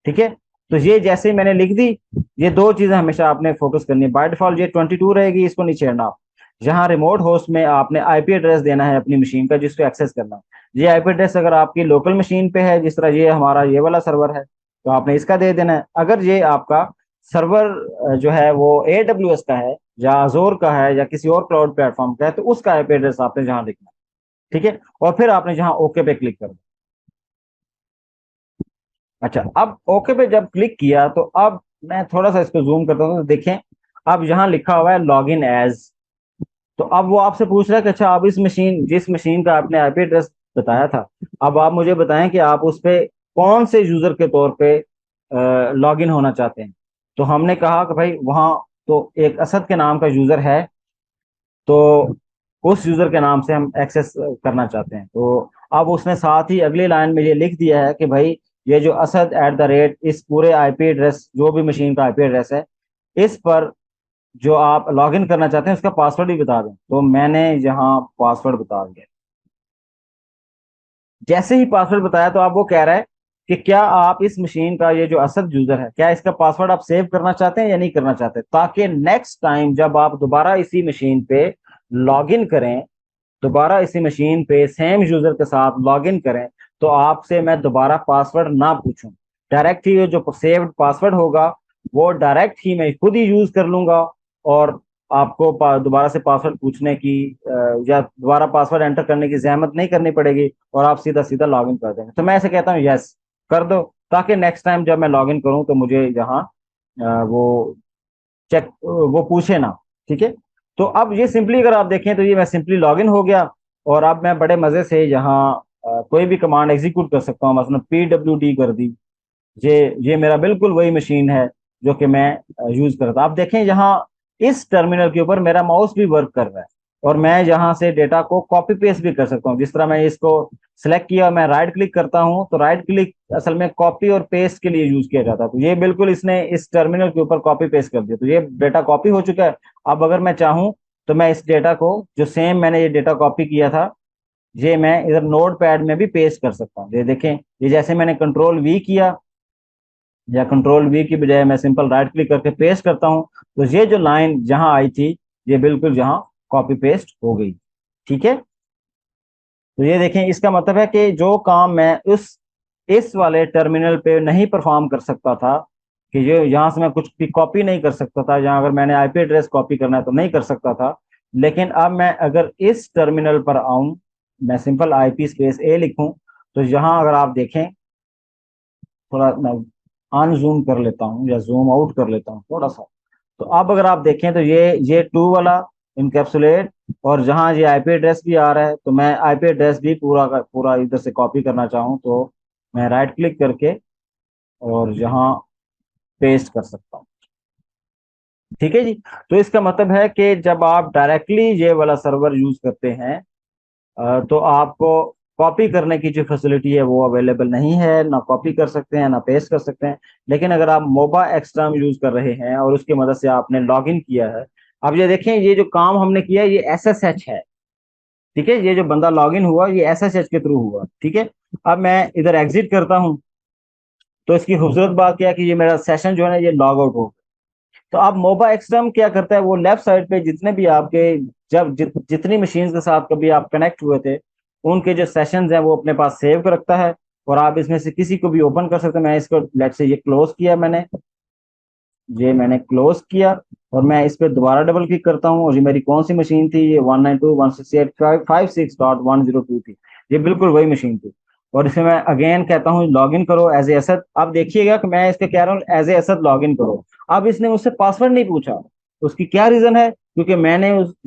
ठीक है, तो ये जैसे ही मैंने लिख दी, ये 2 चीजें हमेशा आपने फोकस करनी है। बाय डिफॉल्ट ये 22 रहेगी, इसको नहीं छेड़ना आप। जहां रिमोट होस्ट में आपने आईपी एड्रेस देना है अपनी मशीन का जिसको एक्सेस करना है। ये आईपी एड्रेस अगर आपकी लोकल मशीन पे है, जिस तरह ये हमारा ये वाला सर्वर है, तो आपने इसका दे देना है। अगर ये आपका सर्वर जो है वो AWS का है या Azure का है या किसी और क्लाउड प्लेटफॉर्म का है, तो उसका आईपी एड्रेस आपने जहां लिखना है। ठीक है, और फिर आपने जहां ओके पे क्लिक कर। अच्छा, अब ओके पे जब क्लिक किया तो अब मैं थोड़ा सा इसको जूम करता हूँ तो देखें, अब यहाँ लिखा हुआ है लॉग इन एज। तो अब वो आपसे पूछ रहा है कि अच्छा आप इस मशीन, जिस मशीन का आपने आईपी एड्रेस बताया था, अब आप मुझे बताएं कि आप उस पे कौन से यूजर के तौर पे लॉग इन होना चाहते हैं। तो हमने कहा कि भाई वहाँ तो एक असद के नाम का यूजर है, तो उस यूजर के नाम से हम एक्सेस करना चाहते हैं। तो अब उसने साथ ही अगली लाइन में ये लिख दिया है कि भाई ये जो असद @ इस पूरे आईपी एड्रेस, जो भी मशीन का आईपी एड्रेस है, इस पर जो आप लॉगिन करना चाहते हैं उसका पासवर्ड भी बता दें। तो मैंने यहाँ पासवर्ड बता दिया। जैसे ही पासवर्ड बताया तो अब वो कह रहा है कि क्या आप इस मशीन का, ये जो असद यूजर है, क्या इसका पासवर्ड आप सेव करना चाहते हैं या नहीं करना चाहते, ताकि नेक्स्ट टाइम जब आप दोबारा इसी मशीन पे लॉगिन करें दोबारा इसी मशीन पे सेम यूजर के साथ लॉग इन करें, तो आपसे मैं दोबारा पासवर्ड ना पूछूं, डायरेक्ट ही जो सेव्ड पासवर्ड होगा वो डायरेक्ट ही मैं खुद ही यूज कर लूंगा, और आपको दोबारा से पासवर्ड पूछने की या दोबारा पासवर्ड एंटर करने की जहमत नहीं करनी पड़ेगी, और आप सीधा सीधा लॉग इन कर देंगे। तो मैं ऐसे कहता हूँ यस कर दो, ताकि नेक्स्ट टाइम जब मैं लॉग इन करूँ तो मुझे यहाँ वो चेक वो पूछे ना। ठीक है। तो अब ये सिंपली अगर आप देखें तो ये मैं सिंपली लॉग इन हो गया, और अब मैं बड़े मजे से यहाँ कोई भी कमांड एग्जीक्यूट कर सकता हूँ, मतलब PWD कर दी। ये मेरा बिल्कुल वही मशीन है जो कि मैं यूज कर रहा था। आप देखें यहाँ इस टर्मिनल के ऊपर मेरा माउस भी वर्क कर रहा है, और मैं यहाँ से डेटा को कॉपी पेस्ट भी कर सकता हूँ। जिस तरह मैं इसको सिलेक्ट किया, मैं राइट क्लिक करता हूँ, तो राइट क्लिक असल में कॉपी और पेस्ट के लिए यूज किया जाता है। तो ये बिल्कुल इसने इस टर्मिनल के ऊपर कॉपी पेस्ट कर दिया, तो ये डेटा कॉपी हो चुका है। अब अगर मैं चाहूँ तो मैं इस डेटा को, जो सेम मैंने ये डेटा कॉपी किया था, ये मैं इधर नोट पैड में भी पेस्ट कर सकता हूँ। ये देखें, ये जैसे मैंने कंट्रोल V किया, या कंट्रोल V की बजाय मैं सिंपल राइट क्लिक करके पेस्ट करता हूं, तो ये जो लाइन जहां आई थी ये बिल्कुल जहां कॉपी पेस्ट हो गई। ठीक है। तो ये देखें, इसका मतलब है कि जो काम मैं उस इस वाले टर्मिनल पे नहीं परफॉर्म कर सकता था, कि ये यहाँ से मैं कुछ भी कॉपी नहीं कर सकता था, जहां अगर मैंने IP एड्रेस कॉपी करना है तो नहीं कर सकता था, लेकिन अब मैं अगर इस टर्मिनल पर आऊं, मैं सिंपल IP स्पेस A लिखूं, तो यहाँ अगर आप देखें, थोड़ा मैं अनजूम कर लेता हूँ या जूम आउट कर लेता हूँ थोड़ा सा, तो अब अगर आप देखें तो ये टू वाला इनकेप्सुलेट, और जहाँ ये IP एड्रेस भी आ रहा है, तो मैं IP एड्रेस भी पूरा का पूरा इधर से कॉपी करना चाहूँ तो मैं राइट क्लिक करके और यहाँ पेस्ट कर सकता हूँ। ठीक है जी। तो इसका मतलब है कि जब आप डायरेक्टली ये वाला सर्वर यूज करते हैं, तो आपको कॉपी करने की जो फैसिलिटी है वो अवेलेबल नहीं है, ना कॉपी कर सकते हैं ना पेस्ट कर सकते हैं। लेकिन अगर आप मोबा एक्सटर्म यूज कर रहे हैं और उसकी मदद से आपने लॉग इन किया है, अब ये देखें, ये जो काम हमने किया ये SSH है। ठीक है, ये जो बंदा लॉग इन हुआ ये SSH के थ्रू हुआ। ठीक है। अब मैं इधर एग्जिट करता हूँ, तो इसकी खूबसूरत बात क्या है कि ये मेरा सेशन जो है ना ये लॉग आउट हो गया। तो अब मोबा एक्सटर्म क्या करता है, वो लेफ्ट साइड पे जितने भी आपके जब जितनी मशीन के साथ कभी आप कनेक्ट हुए थे, उनके जो सेशंस हैं वो अपने पास सेव कर रखता है, और आप इसमें से किसी को भी ओपन कर सकते हैं। मैं इसको लेट से ये क्लोज किया, मैंने क्लोज किया, और मैं इस पर दोबारा डबल क्लिक करता हूँ, और ये मेरी कौन सी मशीन थी, ये 192.168.56.102 थी। ये बिल्कुल वही मशीन थी। और इसमें मैं अगेन कहता हूँ लॉग इन करो एज ए असद। अब देखिएगा कि मैं इसके कह रहा हूँ as a Asad log in करो। अब इसने मुझसे पासवर्ड नहीं पूछा, उसकी क्या रीजन है, क्योंकि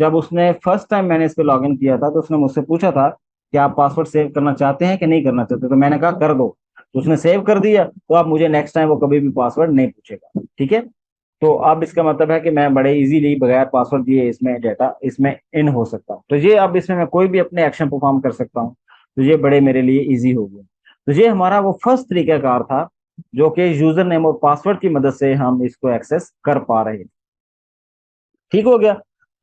जब उसने फर्स्ट टाइम मैंने इस पे लॉग इन किया था तो उसने मुझसे पूछा था कि आप पासवर्ड सेव करना चाहते हैं कि नहीं करना चाहते, तो मैंने कहा कर दो, तो उसने सेव कर दिया। तो अब मुझे नेक्स्ट टाइम वो कभी भी पासवर्ड नहीं पूछेगा। ठीक है। तो अब इसका मतलब है कि मैं बड़े इजीली बगैर पासवर्ड दिए इसमें डेटा इसमें इन हो सकता हूँ। तो ये अब इसमें मैं कोई भी अपने एक्शन परफॉर्म कर सकता हूँ, तो ये बड़े मेरे लिए इजी हो गया। तो ये हमारा वो फर्स्ट तरीकाकार था जो कि यूजर नेम और पासवर्ड की मदद से हम इसको एक्सेस कर पा रहे थे। ठीक हो गया।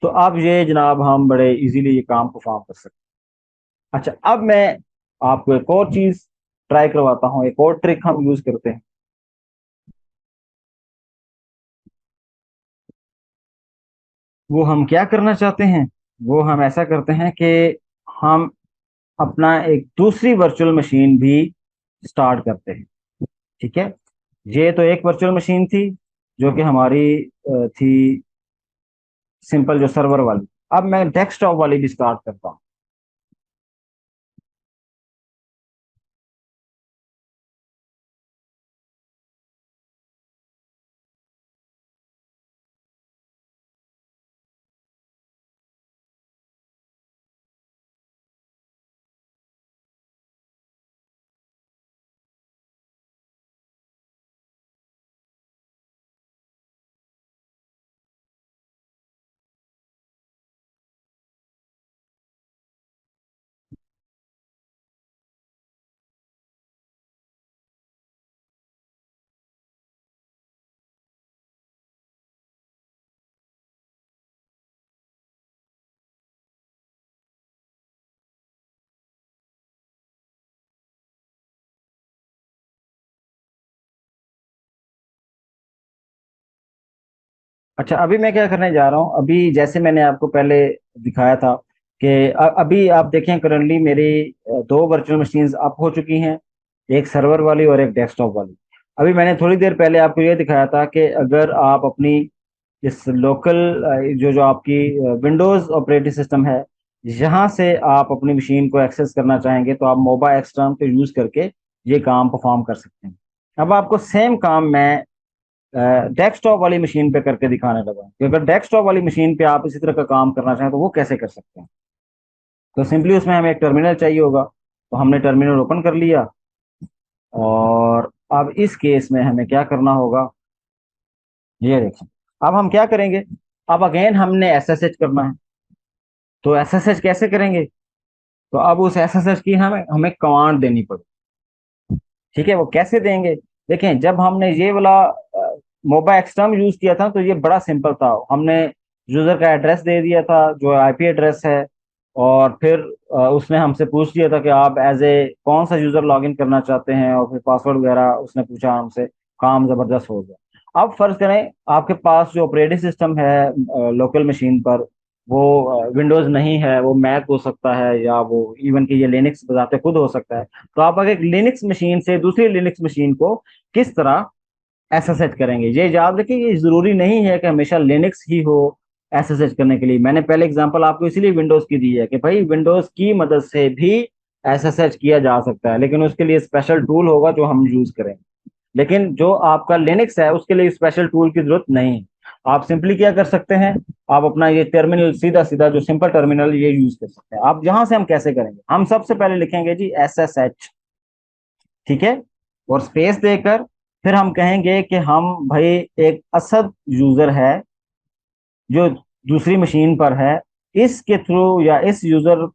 तो अब ये जनाब हम बड़े इजीली ये काम परफॉर्म कर सकते हैं। अच्छा, अब मैं आपको एक और चीज ट्राई करवाता हूँ, एक और ट्रिक हम यूज करते हैं। वो हम क्या करना चाहते हैं, वो हम ऐसा करते हैं कि हम अपना एक दूसरी वर्चुअल मशीन भी स्टार्ट करते हैं। ठीक है। ये तो एक वर्चुअल मशीन थी जो कि हमारी थी सिंपल जो सर्वर वाली। अब मैं डेस्कटॉप वाली भी स्टार्ट करता हूँ। अच्छा, अभी मैं क्या करने जा रहा हूँ, अभी जैसे मैंने आपको पहले दिखाया था कि अभी आप देखें करंटली मेरी दो वर्चुअल मशीन्स अप हो चुकी हैं, एक सर्वर वाली और एक डेस्कटॉप वाली। अभी मैंने थोड़ी देर पहले आपको ये दिखाया था कि अगर आप अपनी इस लोकल जो जो आपकी विंडोज ऑपरेटिंग सिस्टम है, यहाँ से आप अपनी मशीन को एक्सेस करना चाहेंगे तो आप मोबा एक्सटर्म को यूज करके ये काम परफॉर्म कर सकते हैं। अब आपको सेम काम मैं डेस्कटॉप वाली मशीन पे करके दिखाने लगा हूं कि अगर डेस्कटॉप वाली मशीन पे आप इसी तरह का काम करना चाहें तो वो कैसे कर सकते हैं। तो सिंपली उसमें हमें एक टर्मिनल चाहिए होगा, तो हमने टर्मिनल ओपन कर लिया। और अब इस केस में हमें क्या करना होगा, ये देखें। अब हम क्या करेंगे, अब अगेन हमने एसएसएच करना है। तो एसएसएच कैसे करेंगे, तो अब उस एसएसएच की हमें हमें कमांड देनी पड़ेगी। ठीक है, वो कैसे देंगे, देखें जब हमने ये वाला मोबाइल एक्सटर्म यूज किया था तो ये बड़ा सिंपल था। हमने यूजर का एड्रेस दे दिया था जो आईपी एड्रेस है, और फिर उसने हमसे पूछ लिया था कि आप एज ए कौन सा यूजर लॉगिन करना चाहते हैं, और फिर पासवर्ड वगैरह उसने पूछा हमसे। काम जबरदस्त हो गया। अब फर्ज करें आपके पास जो ऑपरेटिंग सिस्टम है लोकल मशीन पर, वो विंडोज नहीं है, वो मैक हो सकता है, या वो इवन कि ये लिनक्स बजाते खुद हो सकता है। तो आप अगर एक लिनक्स मशीन से दूसरी लिनक्स मशीन को किस तरह एसएसएच करेंगे, ये याद रखिए, ये जरूरी नहीं है कि हमेशा लिनक्स ही हो एसएसएच करने के लिए। मैंने पहले एग्जांपल आपको इसीलिए विंडोज की दी है कि भाई विंडोज की मदद से भी एसएसएच किया जा सकता है, लेकिन उसके लिए स्पेशल टूल होगा जो हम यूज करेंगे। लेकिन जो आपका लिनक्स है उसके लिए स्पेशल टूल की जरूरत नहीं है। आप सिंपली क्या कर सकते हैं, आप अपना ये टर्मिनल सीधा सीधा जो सिंपल टर्मिनल ये यूज कर सकते हैं। आप यहां से हम कैसे करेंगे, हम सबसे पहले लिखेंगे जी एसएसएच, ठीक है, और स्पेस देकर फिर हम कहेंगे कि हम भाई एक असद यूजर है जो दूसरी मशीन पर है, इसके थ्रू या इस यूजर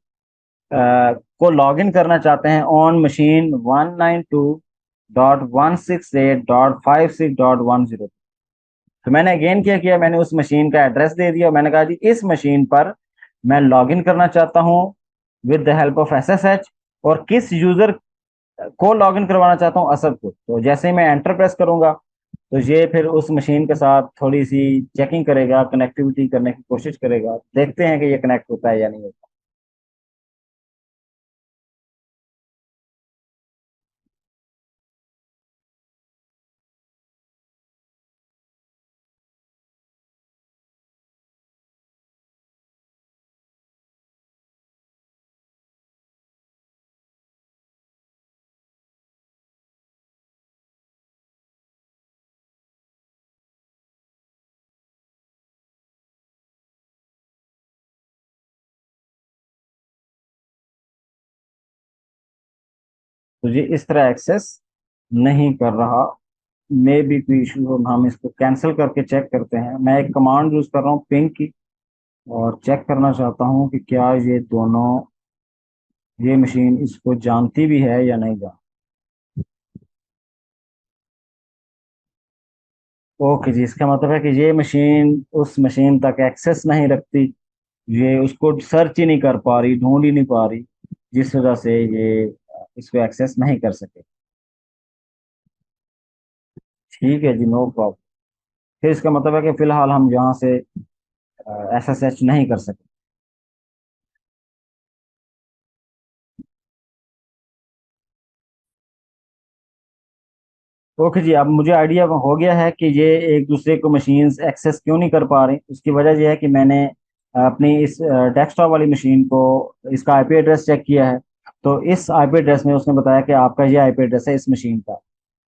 को लॉगिन करना चाहते हैं ऑन मशीन 192.168.56.10। तो मैंने अगेन क्या किया, मैंने उस मशीन का एड्रेस दे दिया, मैंने कहा जी इस मशीन पर मैं लॉगिन करना चाहता हूँ with the help of SSH, और किस यूजर को लॉगिन करवाना चाहता हूँ, असद को। तो जैसे ही मैं एंटर प्रेस करूंगा तो ये फिर उस मशीन के साथ थोड़ी सी चेकिंग करेगा, कनेक्टिविटी करने की कोशिश करेगा। देखते हैं कि ये कनेक्ट होता है या नहीं होता। तो ये इस तरह एक्सेस नहीं कर रहा, मे बी कोई इशू हो। हम इसको कैंसिल करके चेक करते हैं। मैं एक कमांड यूज कर रहा हूँ पिंग की, और चेक करना चाहता हूँ कि क्या ये दोनों, ये मशीन इसको जानती भी है या नहीं जानती। ओके जी, इसका मतलब है कि ये मशीन उस मशीन तक एक्सेस नहीं रखती, ये उसको सर्च ही नहीं कर पा रही, ढूंढ ही नहीं पा रही, जिस वजह से ये इसको एक्सेस नहीं कर सके। ठीक है जी, नो प्रॉब्लम। फिर इसका मतलब है कि फिलहाल हम यहाँ से एसएसएच नहीं कर सकते। ओके जी, अब मुझे आइडिया हो गया है कि ये एक दूसरे को मशीन्स एक्सेस क्यों नहीं कर पा रही। उसकी वजह यह है कि मैंने अपनी इस डेस्कटॉप वाली मशीन को इसका आईपी एड्रेस चेक किया है। तो इस आईपी एड्रेस में उसने बताया कि आपका ये आईपी एड्रेस है इस मशीन का।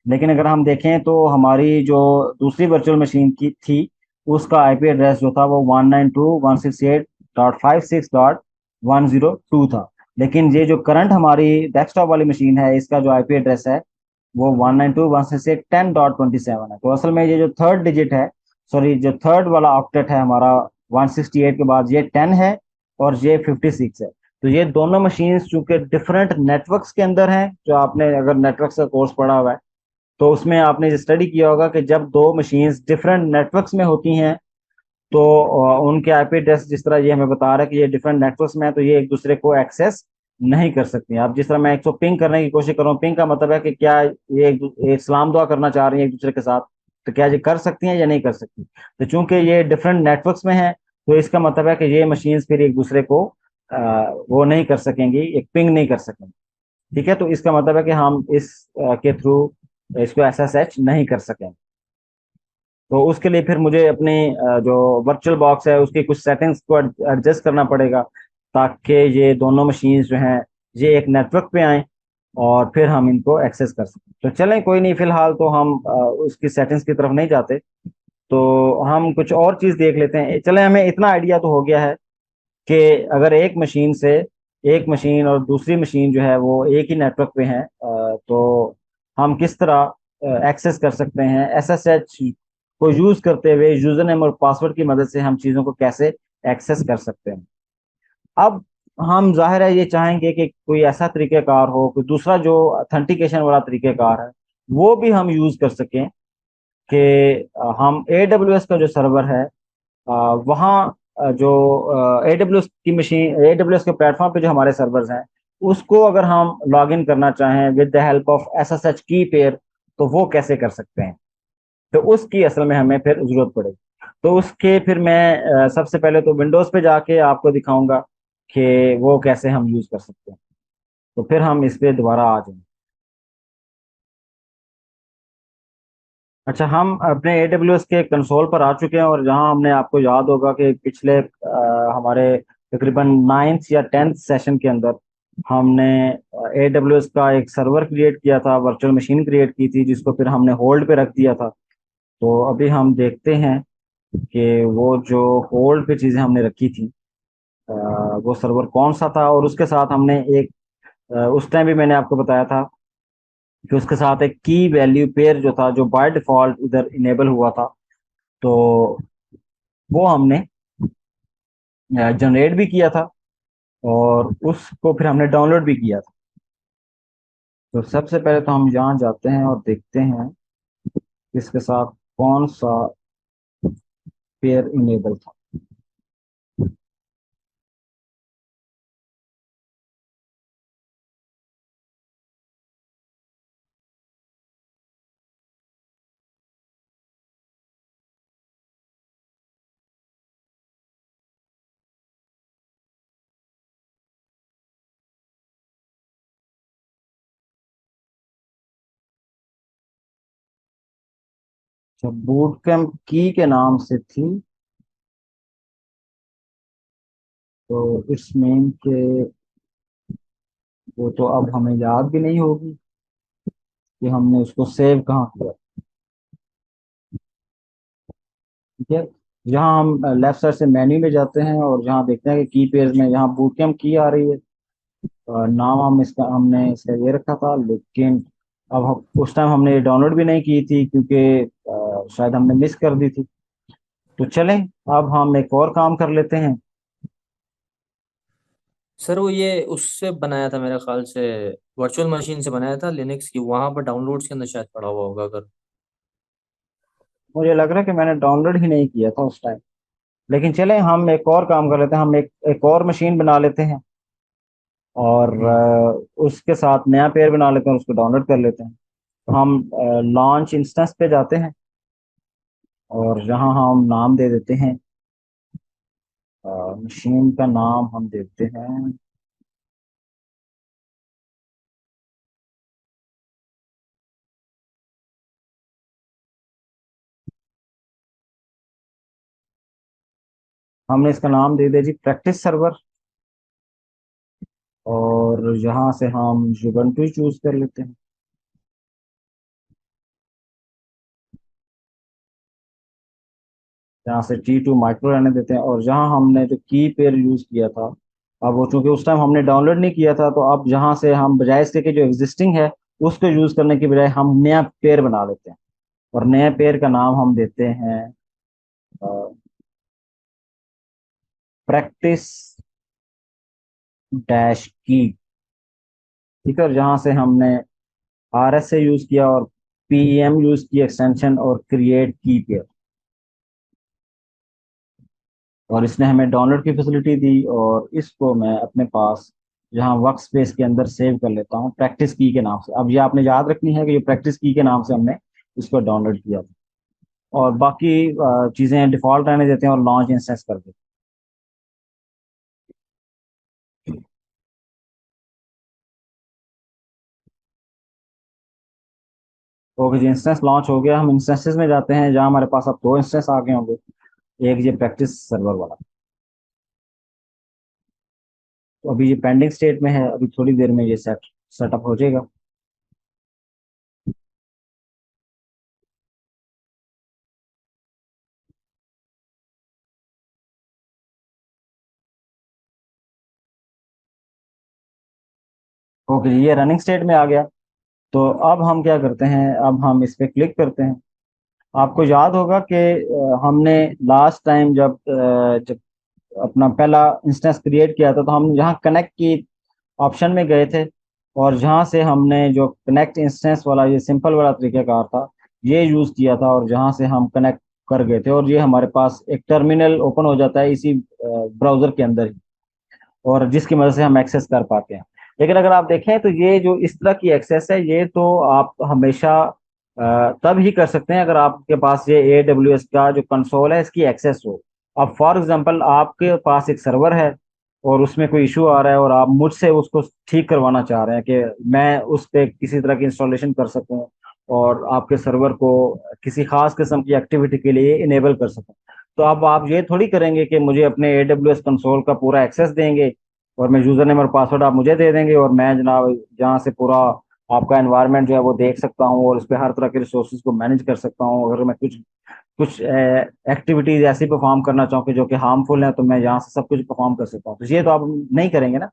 लेकिन अगर हम देखें तो हमारी जो दूसरी वर्चुअल मशीन की थी उसका आईपी एड्रेस जो था वो 192.168.56.102 था। लेकिन ये जो करंट हमारी डेस्कटॉप वाली मशीन है इसका जो आईपी एड्रेस है वो 192.168.10.27 है। तो असल में ये जो थर्ड डिजिट है, सॉरी जो थर्ड वाला ऑक्टेट है हमारा 168 के बाद, ये 10 है और ये 56 है। तो ये दोनों मशीन्स चूंकि डिफरेंट नेटवर्क्स के अंदर हैं, जो आपने अगर नेटवर्क्स का कोर्स पढ़ा हुआ है तो उसमें आपने स्टडी किया होगा कि जब दो मशीन्स डिफरेंट नेटवर्क्स में होती हैं तो उनके आईपी एड्रेस, जिस तरह ये हमें बता रहा है कि ये डिफरेंट नेटवर्क्स में है, तो ये एक दूसरे को एक्सेस नहीं कर सकती। आप जिस तरह मैं एक पिंग करने की कोशिश कर रहा हूँ, पिंग का मतलब है कि क्या ये एक सलाम दुआ करना चाह रही है एक दूसरे के साथ, तो क्या ये कर सकती हैं या नहीं कर सकती। तो चूंकि ये डिफरेंट नेटवर्क्स में है तो इसका मतलब है कि ये मशीन्स फिर एक दूसरे को वो नहीं कर सकेंगी, एक पिंग नहीं कर सकेंगे। ठीक है, तो इसका मतलब है कि हम इस के थ्रू इसको एसएसएच नहीं कर सकेंगे। तो उसके लिए फिर मुझे अपनी जो वर्चुअल बॉक्स है उसकी कुछ सेटिंग्स को एडजस्ट करना पड़ेगा, ताकि ये दोनों मशीन्स जो हैं ये एक नेटवर्क पे आएं और फिर हम इनको एक्सेस कर सकें। तो चलें, कोई नहीं, फिलहाल तो हम उसकी सेटिंग्स की तरफ नहीं जाते, तो हम कुछ और चीज़ देख लेते हैं। चलें, हमें इतना आइडिया तो हो गया है कि अगर एक मशीन से, एक मशीन और दूसरी मशीन जो है वो एक ही नेटवर्क पे है, तो हम किस तरह एक्सेस कर सकते हैं एसएसएच को यूज करते हुए, यूजर नेम और पासवर्ड की मदद से हम चीज़ों को कैसे एक्सेस कर सकते हैं। अब हम जाहिर है ये चाहेंगे कि कोई ऐसा तरीक़ेकार हो, कोई दूसरा जो ऑथेंटिकेशन वाला तरीक़ेकार है वो भी हम यूज कर सकें, कि हम AWS का जो सर्वर है वहाँ जो AWS की मशीन, AWS के प्लेटफॉर्म पे जो हमारे सर्वर्स हैं, उसको अगर हम लॉग इन करना चाहें with the help of SSH की पेयर, तो वो कैसे कर सकते हैं। तो उसकी असल में हमें फिर जरूरत पड़ेगी। तो उसके फिर मैं सबसे पहले तो विंडोज़ पे जाके आपको दिखाऊंगा कि वो कैसे हम यूज़ कर सकते हैं। तो फिर हम इस पे दोबारा आ जाएंगे। अच्छा, हम अपने AWS के कंसोल पर आ चुके हैं, और जहां हमने, आपको याद होगा कि पिछले हमारे तकरीबन 9th या 10th सेशन के अंदर हमने AWS का एक सर्वर क्रिएट किया था, वर्चुअल मशीन क्रिएट की थी, जिसको फिर हमने होल्ड पे रख दिया था। तो अभी हम देखते हैं कि वो जो होल्ड पे चीज़ें हमने रखी थी, अ, वो सर्वर कौन सा था। और उसके साथ हमने एक, उस टाइम भी मैंने आपको बताया था कि उसके साथ एक की वैल्यू पेयर जो था, जो बाय डिफॉल्ट इधर इनेबल हुआ था, तो वो हमने जनरेट भी किया था, और उसको फिर हमने डाउनलोड भी किया था। तो सबसे पहले तो हम यहाँ जाते हैं और देखते हैं कि इसके साथ कौन सा पेयर इनेबल था। जब बूट कैम्प की के नाम से थी, तो इट्स मीन के वो तो अब हमें याद भी नहीं होगी कि हमने उसको सेव कहाँ किया। ठीक है, यहाँ हम लेफ्ट साइड से मेन्यू में जाते हैं, और जहाँ देखते हैं कि की पेज में यहाँ बूट कैम्प की आ रही है। नाम हमने इसका ये रखा था, लेकिन अब उस टाइम हमने ये डाउनलोड भी नहीं की थी, क्योंकि शायद हमने मिस कर दी थी। तो चलें, अब हम एक और काम कर लेते हैं। सर वो ये उससे बनाया था मेरे ख्याल से, वर्चुअल मशीन से बनाया था लिनक्स की, वहां पर डाउनलोड्स के अंदर शायद पड़ा हुआ होगा अगर। मुझे लग रहा है कि मैंने डाउनलोड ही नहीं किया था उस टाइम। लेकिन चलें, हम एक और काम कर लेते हैं, हम एक और मशीन बना लेते हैं, और उसके साथ नया पेयर बना लेते हैं और उसको डाउनलोड कर लेते हैं। तो हम लॉन्च इंस्टेंस पे जाते हैं, और जहाँ हम नाम दे देते हैं, मशीन का नाम हम देते हैं, हमने इसका नाम दे दिया जी प्रैक्टिस सर्वर। और यहाँ से हम जुबंटू चूज कर लेते हैं। यहाँ से T2 माइक्रो रहने देते हैं, और जहाँ हमने जो की पेयर यूज किया था, अब वो चूंकि उस टाइम हमने डाउनलोड नहीं किया था, तो अब जहाँ से हम बजाय इसके कि जो एग्जिस्टिंग है उसको यूज करने की बजाय हम नया पेयर बना लेते हैं, और नए पेयर का नाम हम देते हैं प्रैक्टिस डैश की। ठीक है, और जहाँ से हमने RSA यूज किया, और PEM यूज की एक्सटेंशन, और क्रिएट की पेयर, और इसने हमें डाउनलोड की फैसिलिटी दी। और इसको मैं अपने पास जहाँ वर्क स्पेस के अंदर सेव कर लेता हूँ प्रैक्टिस की के नाम से। अब ये आपने याद रखनी है कि ये प्रैक्टिस की के नाम से हमने इसको डाउनलोड किया था। और बाकी चीज़ें डिफ़ॉल्ट रहने देते हैं और लॉन्च इंस्टेंस कर देते हैं। ओके जी, इंस्टेंस लॉन्च हो गया। हम इंस्टेंसेस में जाते हैं जहाँ हमारे पास अब दो इंस्टेंस आ गए होंगे, एक ये प्रैक्टिस सर्वर वाला। तो अभी ये पेंडिंग स्टेट में है, अभी थोड़ी देर में ये सेटअप हो जाएगा। ओके जी, ये रनिंग स्टेट में आ गया। तो अब हम क्या करते हैं, अब हम इस पे क्लिक करते हैं। आपको याद होगा कि हमने लास्ट टाइम जब अपना पहला इंस्टेंस क्रिएट किया था, तो हम जहाँ कनेक्ट की ऑप्शन में गए थे, और जहाँ से हमने जो कनेक्ट इंस्टेंस वाला ये सिंपल वाला तरीकाकार था, ये यूज़ किया था, और जहाँ से हम कनेक्ट कर गए थे, और ये हमारे पास एक टर्मिनल ओपन हो जाता है इसी ब्राउज़र के अंदर ही, और जिसकी मदद से हम एक्सेस कर पाते हैं। लेकिन अगर आप देखें तो ये जो इस तरह की एक्सेस है, ये तो आप हमेशा तब ही कर सकते हैं अगर आपके पास ये AWS का जो कंसोल है इसकी एक्सेस हो। अब फॉर एग्जांपल आपके पास एक सर्वर है और उसमें कोई इशू आ रहा है, और आप मुझसे उसको ठीक करवाना चाह रहे हैं कि मैं उस पर किसी तरह की इंस्टॉलेशन कर सकूं और आपके सर्वर को किसी खास किस्म की एक्टिविटी के लिए इनेबल कर सकूं। तो अब आप ये थोड़ी करेंगे कि मुझे अपने AWS कंसोल का पूरा एक्सेस देंगे और मैं यूजर नेम और पासवर्ड आप मुझे दे देंगे, और मैं जनाब जहाँ से पूरा आपका एनवायरनमेंट जो है वो देख सकता हूँ और उस पर हर तरह के रिसोर्सेज को मैनेज कर सकता हूँ। अगर मैं कुछ कुछ एक्टिविटीज ऐसी परफॉर्म करना चाहूँ कि जो कि हार्मफुल है, तो मैं यहाँ से सब कुछ परफॉर्म कर सकता हूँ। तो ये तो आप नहीं करेंगे ना,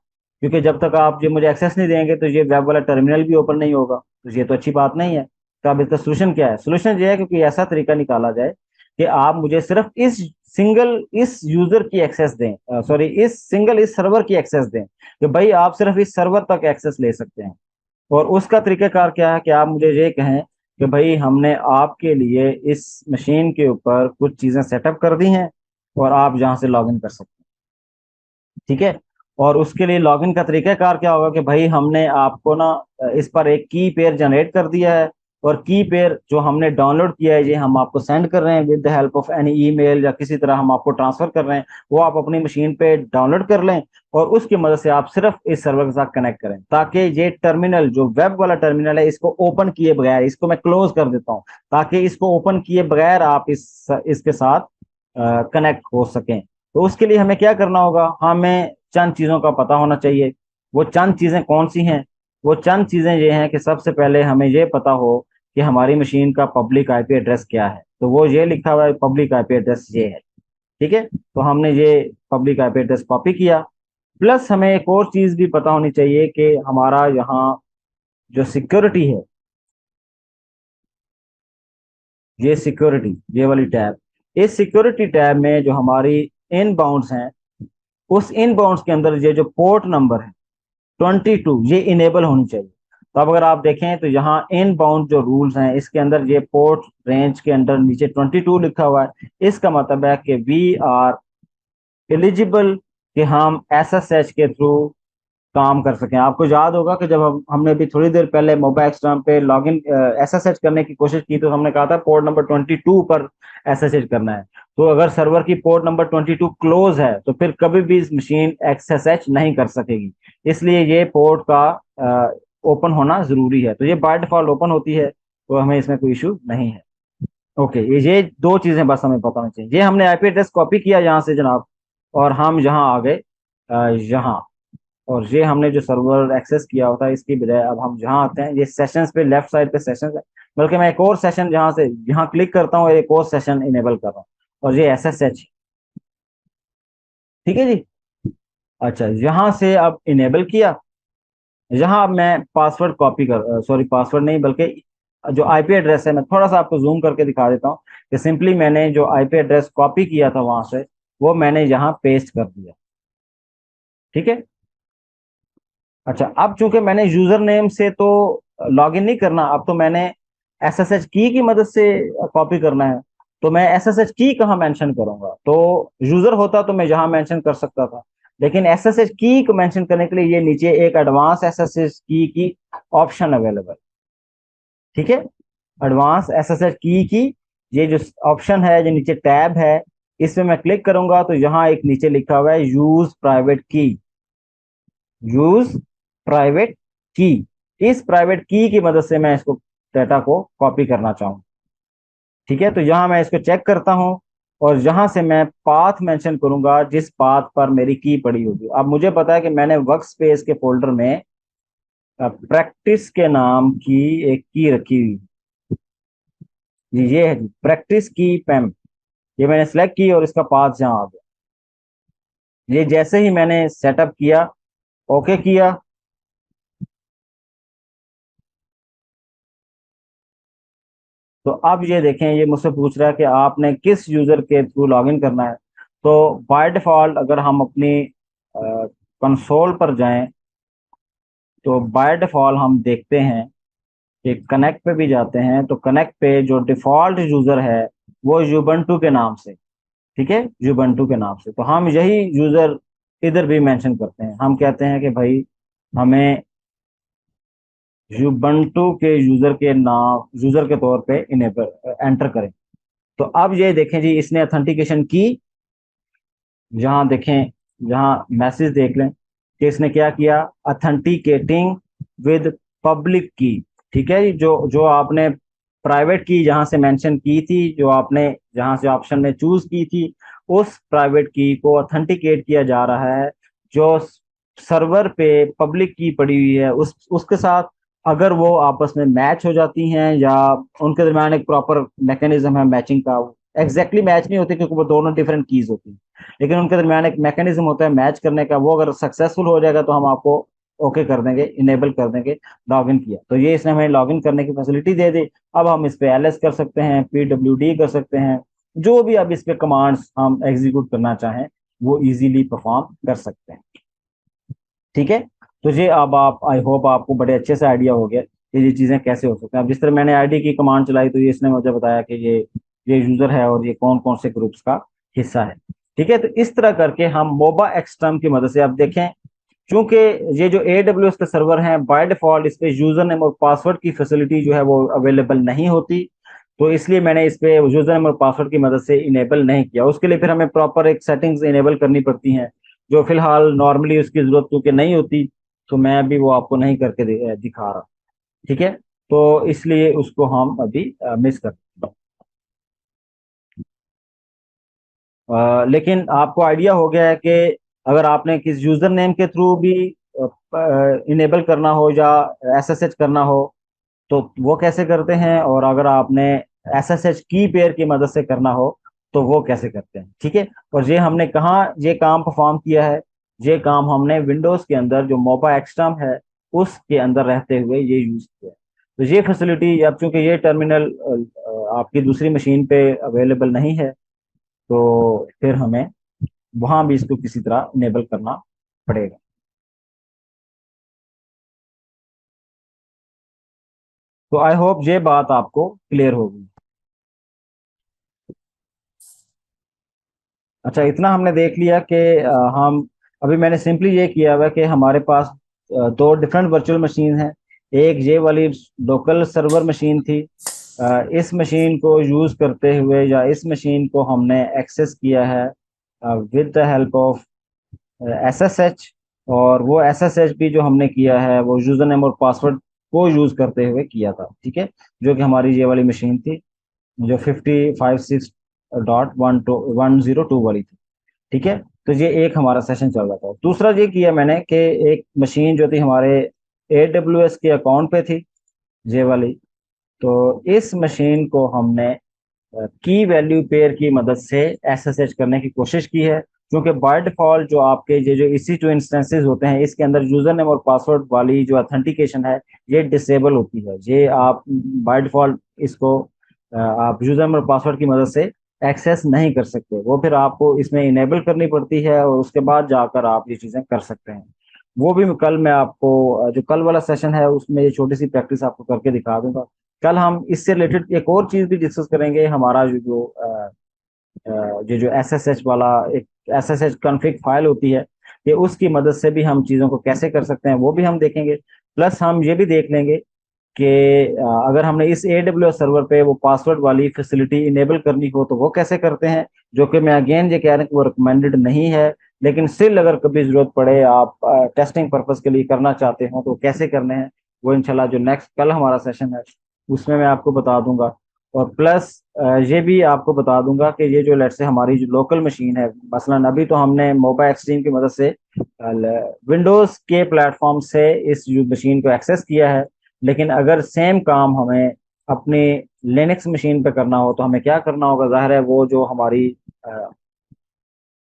क्योंकि जब तक आप ये मुझे एक्सेस नहीं देंगे तो ये वेब वाला टर्मिनल भी ओपन नहीं होगा। तो ये तो अच्छी बात नहीं है। तो अब इसका सोल्यूशन क्या है? सोल्यूशन ये है क्योंकि ऐसा तरीका निकाला जाए कि आप मुझे सिर्फ इस यूजर की एक्सेस दें, सॉरी इस सर्वर की एक्सेस दें, कि भाई आप सिर्फ इस सर्वर तक एक्सेस ले सकते हैं। और उसका तरीकाकार क्या है कि आप मुझे ये कहें कि भाई हमने आपके लिए इस मशीन के ऊपर कुछ चीजें सेटअप कर दी हैं और आप जहां से लॉगिन कर सकते हैं। ठीक है। और उसके लिए लॉगिन का तरीकाकार क्या होगा कि भाई हमने आपको ना इस पर एक की पेयर जनरेट कर दिया है, और की पेयर जो हमने डाउनलोड किया है ये हम आपको सेंड कर रहे हैं with the help of any email, या किसी तरह हम आपको ट्रांसफर कर रहे हैं। वो आप अपनी मशीन पे डाउनलोड कर लें और उसकी मदद से आप सिर्फ इस सर्वर के साथ कनेक्ट करें, ताकि ये टर्मिनल जो वेब वाला टर्मिनल है इसको ओपन किए बगैर, इसको मैं क्लोज कर देता हूँ, ताकि इसको ओपन किए बगैर आप इसके साथ कनेक्ट हो सकें। तो उसके लिए हमें क्या करना होगा, हमें चंद चीज़ों का पता होना चाहिए। वो चंद चीज़ें कौन सी हैं? वो चंद चीज़ें ये हैं कि सबसे पहले हमें ये पता हो कि हमारी मशीन का पब्लिक आईपी एड्रेस क्या है। तो वो ये लिखा हुआ है, पब्लिक आईपी एड्रेस ये है। ठीक है। तो हमने ये पब्लिक आईपी एड्रेस कॉपी किया। प्लस हमें एक और चीज़ भी पता होनी चाहिए कि हमारा यहाँ जो सिक्योरिटी है, ये सिक्योरिटी, ये वाली टैब, इस सिक्योरिटी टैब में जो हमारी इन बाउंड्स हैं, उस इन बाउंड्स के अंदर ये जो पोर्ट नंबर है 22, ये इनेबल होनी चाहिए। तो अब अगर आप देखें तो यहाँ इन बाउंड जो रूल्स हैं इसके अंदर ये पोर्ट रेंज के अंदर नीचे 22 लिखा हुआ है। इसका मतलब है कि वी आर एलिजिबल कि हम SSH के थ्रू काम कर सकें। आपको याद होगा कि जब हमने भी थोड़ी देर पहले मोबाइल एक्सटर्म पे लॉगिन SSH करने की कोशिश की, तो हमने कहा था पोर्ट नंबर 22 पर SSH करना है। तो अगर सर्वर की पोर्ट नंबर 22 क्लोज है तो फिर कभी भी इस मशीन SSH नहीं कर सकेगी। इसलिए ये पोर्ट का ओपन होना जरूरी है। तो ये बाय डिफॉल्ट ओपन होती है, तो हमें इसमें कोई इशू नहीं है। ओके, ये दो चीजें बस हमें पता होनी चाहिए। ये हमने आईपी एड्रेस कॉपी किया यहाँ से जनाब, और हम यहाँ आ गए यहाँ, और ये हमने जो सर्वर एक्सेस किया होता है इसकी बजाय अब हम जहाँ आते हैं, ये सेशंस पे लेफ्ट साइड पे सेशंस है, बल्कि मैं एक और सेशन जहाँ से यहाँ क्लिक करता हूँ एक और सेशन इनेबल कर रहा हूँ, और ये SSH। ठीक है जी। अच्छा, यहाँ से अब इनेबल किया। यहाँ अब मैं पासवर्ड कॉपी कर, सॉरी पासवर्ड नहीं बल्कि जो आईपी एड्रेस है, मैं थोड़ा सा आपको जूम करके दिखा देता हूँ कि सिंपली मैंने जो आईपी एड्रेस कॉपी किया था वहां से, वो मैंने यहाँ पेस्ट कर दिया। ठीक है। अच्छा, अब चूंकि मैंने यूजर नेम से तो लॉगिन नहीं करना, अब तो मैंने SSH की मदद से कॉपी करना है। तो मैं SSH की कहाँ मेंशन करूंगा? तो यूजर होता तो मैं यहाँ मेंशन कर सकता था, लेकिन SSH की को मेंशन करने के लिए ये नीचे एक एडवांस SSH की ऑप्शन अवेलेबल। ठीक है। एडवांस SSH की ये जो ऑप्शन है, जो नीचे टैब है, इसमें मैं क्लिक करूंगा तो यहाँ एक नीचे लिखा हुआ है यूज प्राइवेट की। यूज प्राइवेट की, इस प्राइवेट की मदद से मैं इसको डाटा को कॉपी करना चाहूँ। ठीक है, तो यहाँ मैं इसको चेक करता हूँ और यहाँ से मैं पाथ मेंशन करूंगा जिस पाथ पर मेरी की पड़ी होगी। अब मुझे पता है कि मैंने वर्क स्पेस के फोल्डर में प्रैक्टिस के नाम की एक की रखी हुई जी, ये है जी प्रैक्टिस की पैम। ये मैंने सेलेक्ट की और इसका पाथ यहाँ आ गया। ये जैसे ही मैंने सेटअप किया, ओके किया, तो अब ये देखें ये मुझसे पूछ रहा है कि आपने किस यूजर के थ्रू लॉगिन करना है। तो बाय डिफॉल्ट अगर हम अपनी कंसोल पर जाएं तो बाय डिफॉल्ट हम देखते हैं कि कनेक्ट पे भी जाते हैं तो कनेक्ट पे जो डिफॉल्ट यूजर है वो युबंटू के नाम से, ठीक है, युबंटू के नाम से। तो हम यही यूजर इधर भी मेंशन करते हैं। हम कहते हैं कि भाई हमें युबंटू के यूजर के नाम यूजर के तौर पे इनेबल एंटर करें। तो अब ये देखें जी इसने अथेंटिकेशन की। जहाँ देखें, जहाँ मैसेज देख लें कि इसने क्या किया, अथेंटिकेटिंग विद पब्लिक की। ठीक है, जो जो आपने प्राइवेट की जहाँ से मेंशन की थी, जो आपने जहाँ से ऑप्शन में चूज की थी, उस प्राइवेट की को अथेंटिकेट किया जा रहा है जो सर्वर पे पब्लिक की पड़ी हुई है उस उसके साथ। अगर वो आपस में मैच हो जाती हैं या उनके दरम्यान एक प्रॉपर मैकेनिज्म है मैचिंग का, एग्जैक्टली मैच नहीं होती क्योंकि वो दोनों डिफरेंट कीज होती हैं, लेकिन उनके दरमियान एक मैकेनिज्म होता है मैच करने का। वो अगर सक्सेसफुल हो जाएगा तो हम आपको ओके कर देंगे, इनेबल कर देंगे। लॉगिन किया तो ये इसने हमें लॉगिन करने की फैसिलिटी दे दी। अब हम इस पे एलएस कर सकते हैं, पीडब्ल्यूडी कर सकते हैं, जो भी अब इस पे कमांड्स हम एग्जीक्यूट करना चाहें वो इजीली परफॉर्म कर सकते हैं। ठीक है, तो ये अब आप आई होप आपको बड़े अच्छे से आइडिया हो गया कि ये चीज़ें कैसे हो सकते हैं। अब जिस तरह मैंने आईडी की कमांड चलाई तो ये इसने मुझे बताया कि ये यूजर है और ये कौन कौन से ग्रुप्स का हिस्सा है। ठीक है, तो इस तरह करके हम मोबा एक्सटर्म की मदद से, अब देखें चूंकि ये जो AWS के सर्वर हैं बाय डिफॉल्ट इस पे यूजर नेम और पासवर्ड की फैसिलिटी जो है वो अवेलेबल नहीं होती, तो इसलिए मैंने इस पे यूजर नेम और पासवर्ड की मदद से इनेबल नहीं किया। उसके लिए फिर हमें प्रॉपर एक सेटिंग्स इनेबल करनी पड़ती हैं जो फिलहाल नॉर्मली उसकी जरूरत क्योंकि नहीं होती, तो मैं अभी वो आपको नहीं करके दिखा रहा। ठीक है, तो इसलिए उसको हम अभी मिस कर, लेकिन आपको आइडिया हो गया है कि अगर आपने किस यूजर नेम के थ्रू भी इनेबल करना हो या SSH करना हो तो वो कैसे करते हैं, और अगर आपने SSH की पेयर की मदद से करना हो तो वो कैसे करते हैं। ठीक है, और ये हमने कहाँ ये काम परफॉर्म किया है, ये काम हमने विंडोज के अंदर जो मोबा एक्सटर्म है उसके अंदर रहते हुए ये यूज किया है। तो ये फैसिलिटी अब चूंकि ये टर्मिनल आपकी दूसरी मशीन पे अवेलेबल नहीं है तो फिर हमें वहां भी इसको किसी तरह इनेबल करना पड़ेगा। तो आई होप ये बात आपको क्लियर होगी। अच्छा, इतना हमने देख लिया कि हम अभी मैंने सिंपली ये किया हुआ है कि हमारे पास दो डिफरेंट वर्चुअल मशीन हैं। एक ये वाली लोकल सर्वर मशीन थी, इस मशीन को यूज करते हुए या इस मशीन को हमने एक्सेस किया है with the help of SSH। और वो SSH भी जो हमने किया है वो यूजर नेम और पासवर्ड को यूज करते हुए किया था। ठीक है, जो कि हमारी ये वाली मशीन थी जो 5056.102 वाली थी। ठीक है, तो ये एक हमारा सेशन चल रहा था। दूसरा ये किया मैंने कि एक मशीन जो थी हमारे AWS के अकाउंट पे थी, ये वाली, तो इस मशीन को हमने की वैल्यू पेयर की मदद से SSH करने की कोशिश की है। क्योंकि बाय डिफॉल्ट जो आपके ये जो EC2 इंस्टेंसेस होते हैं इसके अंदर यूजर नेम और पासवर्ड वाली जो अथेंटिकेशन है ये डिसेबल होती है। ये आप बाय डिफॉल्ट इसको आप यूजर नेम और पासवर्ड की मदद से एक्सेस नहीं कर सकते, वो फिर आपको इसमें इनेबल करनी पड़ती है और उसके बाद जाकर आप ये चीज़ें कर सकते हैं। वो भी कल मैं आपको जो कल वाला सेशन है उसमें ये छोटी सी प्रैक्टिस आपको करके दिखा दूंगा। कल हम इससे रिलेटेड एक और चीज भी डिस्कस करेंगे, हमारा जो SSH वाला एक SSH कॉन्फ़िग फाइल होती है कि उसकी मदद से भी हम चीज़ों को कैसे कर सकते हैं वो भी हम देखेंगे। प्लस हम ये भी देख लेंगे कि अगर हमने इस AWS सर्वर पे वो पासवर्ड वाली फैसिलिटी इनेबल करनी हो तो वो कैसे करते हैं, जो कि मैं अगेन ये कह रहा हूँ कि वो रिकमेंडेड नहीं है, लेकिन स्टिल अगर कभी जरूरत पड़े आप टेस्टिंग पर्पज के लिए करना चाहते हो तो कैसे करने हैं वो इंशाल्लाह जो नेक्स्ट कल हमारा सेशन है उसमें मैं आपको बता दूंगा। और प्लस ये भी आपको बता दूंगा कि ये जो लेट से हमारी जो लोकल मशीन है, मसलन अभी तो हमने मोबाइल एक्सट्रीम की मदद से विंडोज के प्लेटफॉर्म से इस मशीन को एक्सेस किया है, लेकिन अगर सेम काम हमें अपनी लिनक्स मशीन पे करना हो तो हमें क्या करना होगा? जाहिर है वो जो हमारी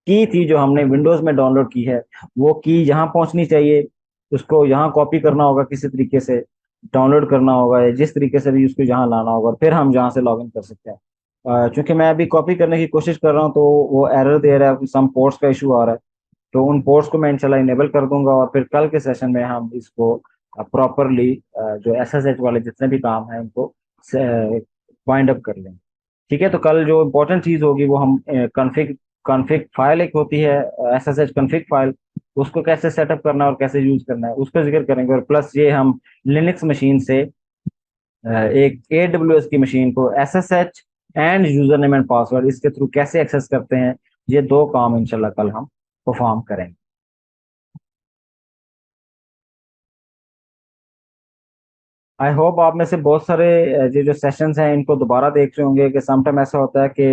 की थी जो हमने विंडोज में डाउनलोड की है, वो की यहाँ पहुंचनी चाहिए, उसको यहाँ कॉपी करना होगा, किसी तरीके से डाउनलोड करना होगा, या जिस तरीके से भी उसको यहाँ लाना होगा, फिर हम जहाँ से लॉगिन कर सकते हैं। चूंकि मैं अभी कॉपी करने की कोशिश कर रहा हूँ तो वो एरर दे रहा है, सम पोर्ट्स का इशू आ रहा है। तो उन पोर्ट्स को मैं इंशाल्लाह इनेबल कर दूंगा, और फिर कल के सेशन में हम इसको प्रॉपरली जो एसएसएच वाले जितने भी काम हैं उनको वाइंड अप कर लेंगे। ठीक है, तो कल जो इम्पोर्टेंट चीज़ होगी वो हम कॉन्फ़िग कॉन्फ़िग फाइल एक होती है, एसएसएच कॉन्फ़िग फाइल, उसको कैसे सेटअप करना है और कैसे यूज करना है उसका जिक्र करेंगे। और प्लस ये हम लिनक्स मशीन से एक AWS की मशीन को SSH and user name and password इसके थ्रू कैसे एक्सेस करते हैं, ये दो काम इंशाल्लाह कल हम परफॉर्म करेंगे। आई होप आप में से बहुत सारे ये जो सेशंस हैं इनको दोबारा देख रहे होंगे, कि समटाइम ऐसा होता है कि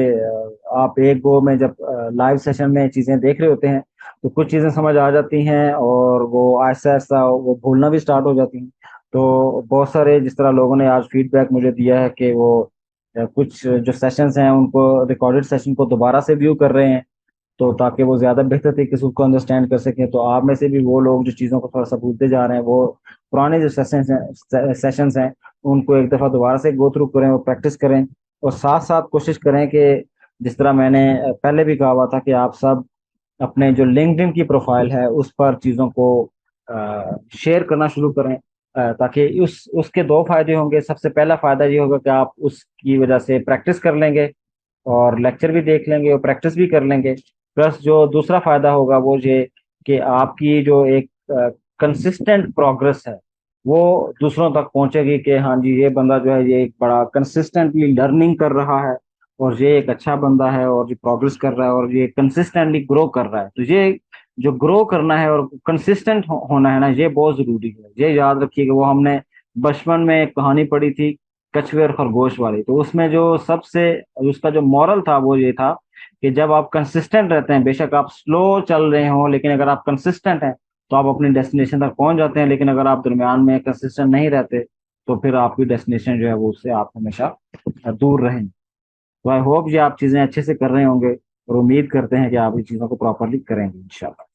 आप एक गो में जब लाइव सेशन में चीज़ें देख रहे होते हैं तो कुछ चीज़ें समझ आ जाती हैं और वो आहिस्ता आहिस्ता वो भूलना भी स्टार्ट हो जाती हैं। तो बहुत सारे जिस तरह लोगों ने आज फीडबैक मुझे दिया है कि वो कुछ जो सेशंस हैं उनको रिकॉर्डेड सेशन को दोबारा से व्यू कर रहे हैं, तो ताकि वो ज़्यादा बेहतर तरीके से उसको अंडरस्टैंड कर सकें। तो आप में से भी वो लोग जो चीज़ों को थोड़ा सा भूलते जा रहे हैं, वो पुराने जो सेशंस हैं उनको एक दफ़ा दोबारा से गो थ्रू करें और प्रैक्टिस करें। और साथ साथ कोशिश करें कि जिस तरह मैंने पहले भी कहा हुआ था कि आप सब अपने जो लिंक्डइन की प्रोफाइल है उस पर चीज़ों को शेयर करना शुरू करें, ताकि उसके दो फायदे होंगे। सबसे पहला फायदा ये होगा कि आप उसकी वजह से प्रैक्टिस कर लेंगे और लेक्चर भी देख लेंगे और प्रैक्टिस भी कर लेंगे। प्लस जो दूसरा फायदा होगा वो ये कि आपकी जो एक कंसिस्टेंट प्रोग्रेस है वो दूसरों तक पहुंचेगी, कि हाँ जी ये बंदा जो है ये एक बड़ा कंसिस्टेंटली लर्निंग कर रहा है और ये एक अच्छा बंदा है और ये प्रोग्रेस कर रहा है और ये कंसिस्टेंटली ग्रो कर रहा है। तो ये जो ग्रो करना है और कंसिस्टेंट होना है ना, ये बहुत जरूरी है। ये याद रखिए कि वो हमने बचपन में एक कहानी पढ़ी थी, कछुए और खरगोश वाली। तो उसमें जो सबसे उसका जो मॉरल था वो ये था कि जब आप कंसिस्टेंट रहते हैं, बेशक आप स्लो चल रहे हो लेकिन अगर आप कंसिस्टेंट हैं तो आप अपनी डेस्टिनेशन तक पहुंच जाते हैं। लेकिन अगर आप दरमियान में कंसिस्टेंट नहीं रहते तो फिर आपकी डेस्टिनेशन जो है वो उससे आप हमेशा दूर रहें। तो आई होप ये आप चीज़ें अच्छे से कर रहे होंगे और उम्मीद करते हैं कि आप ये चीज़ों को प्रॉपरली करेंगे इंशाल्लाह।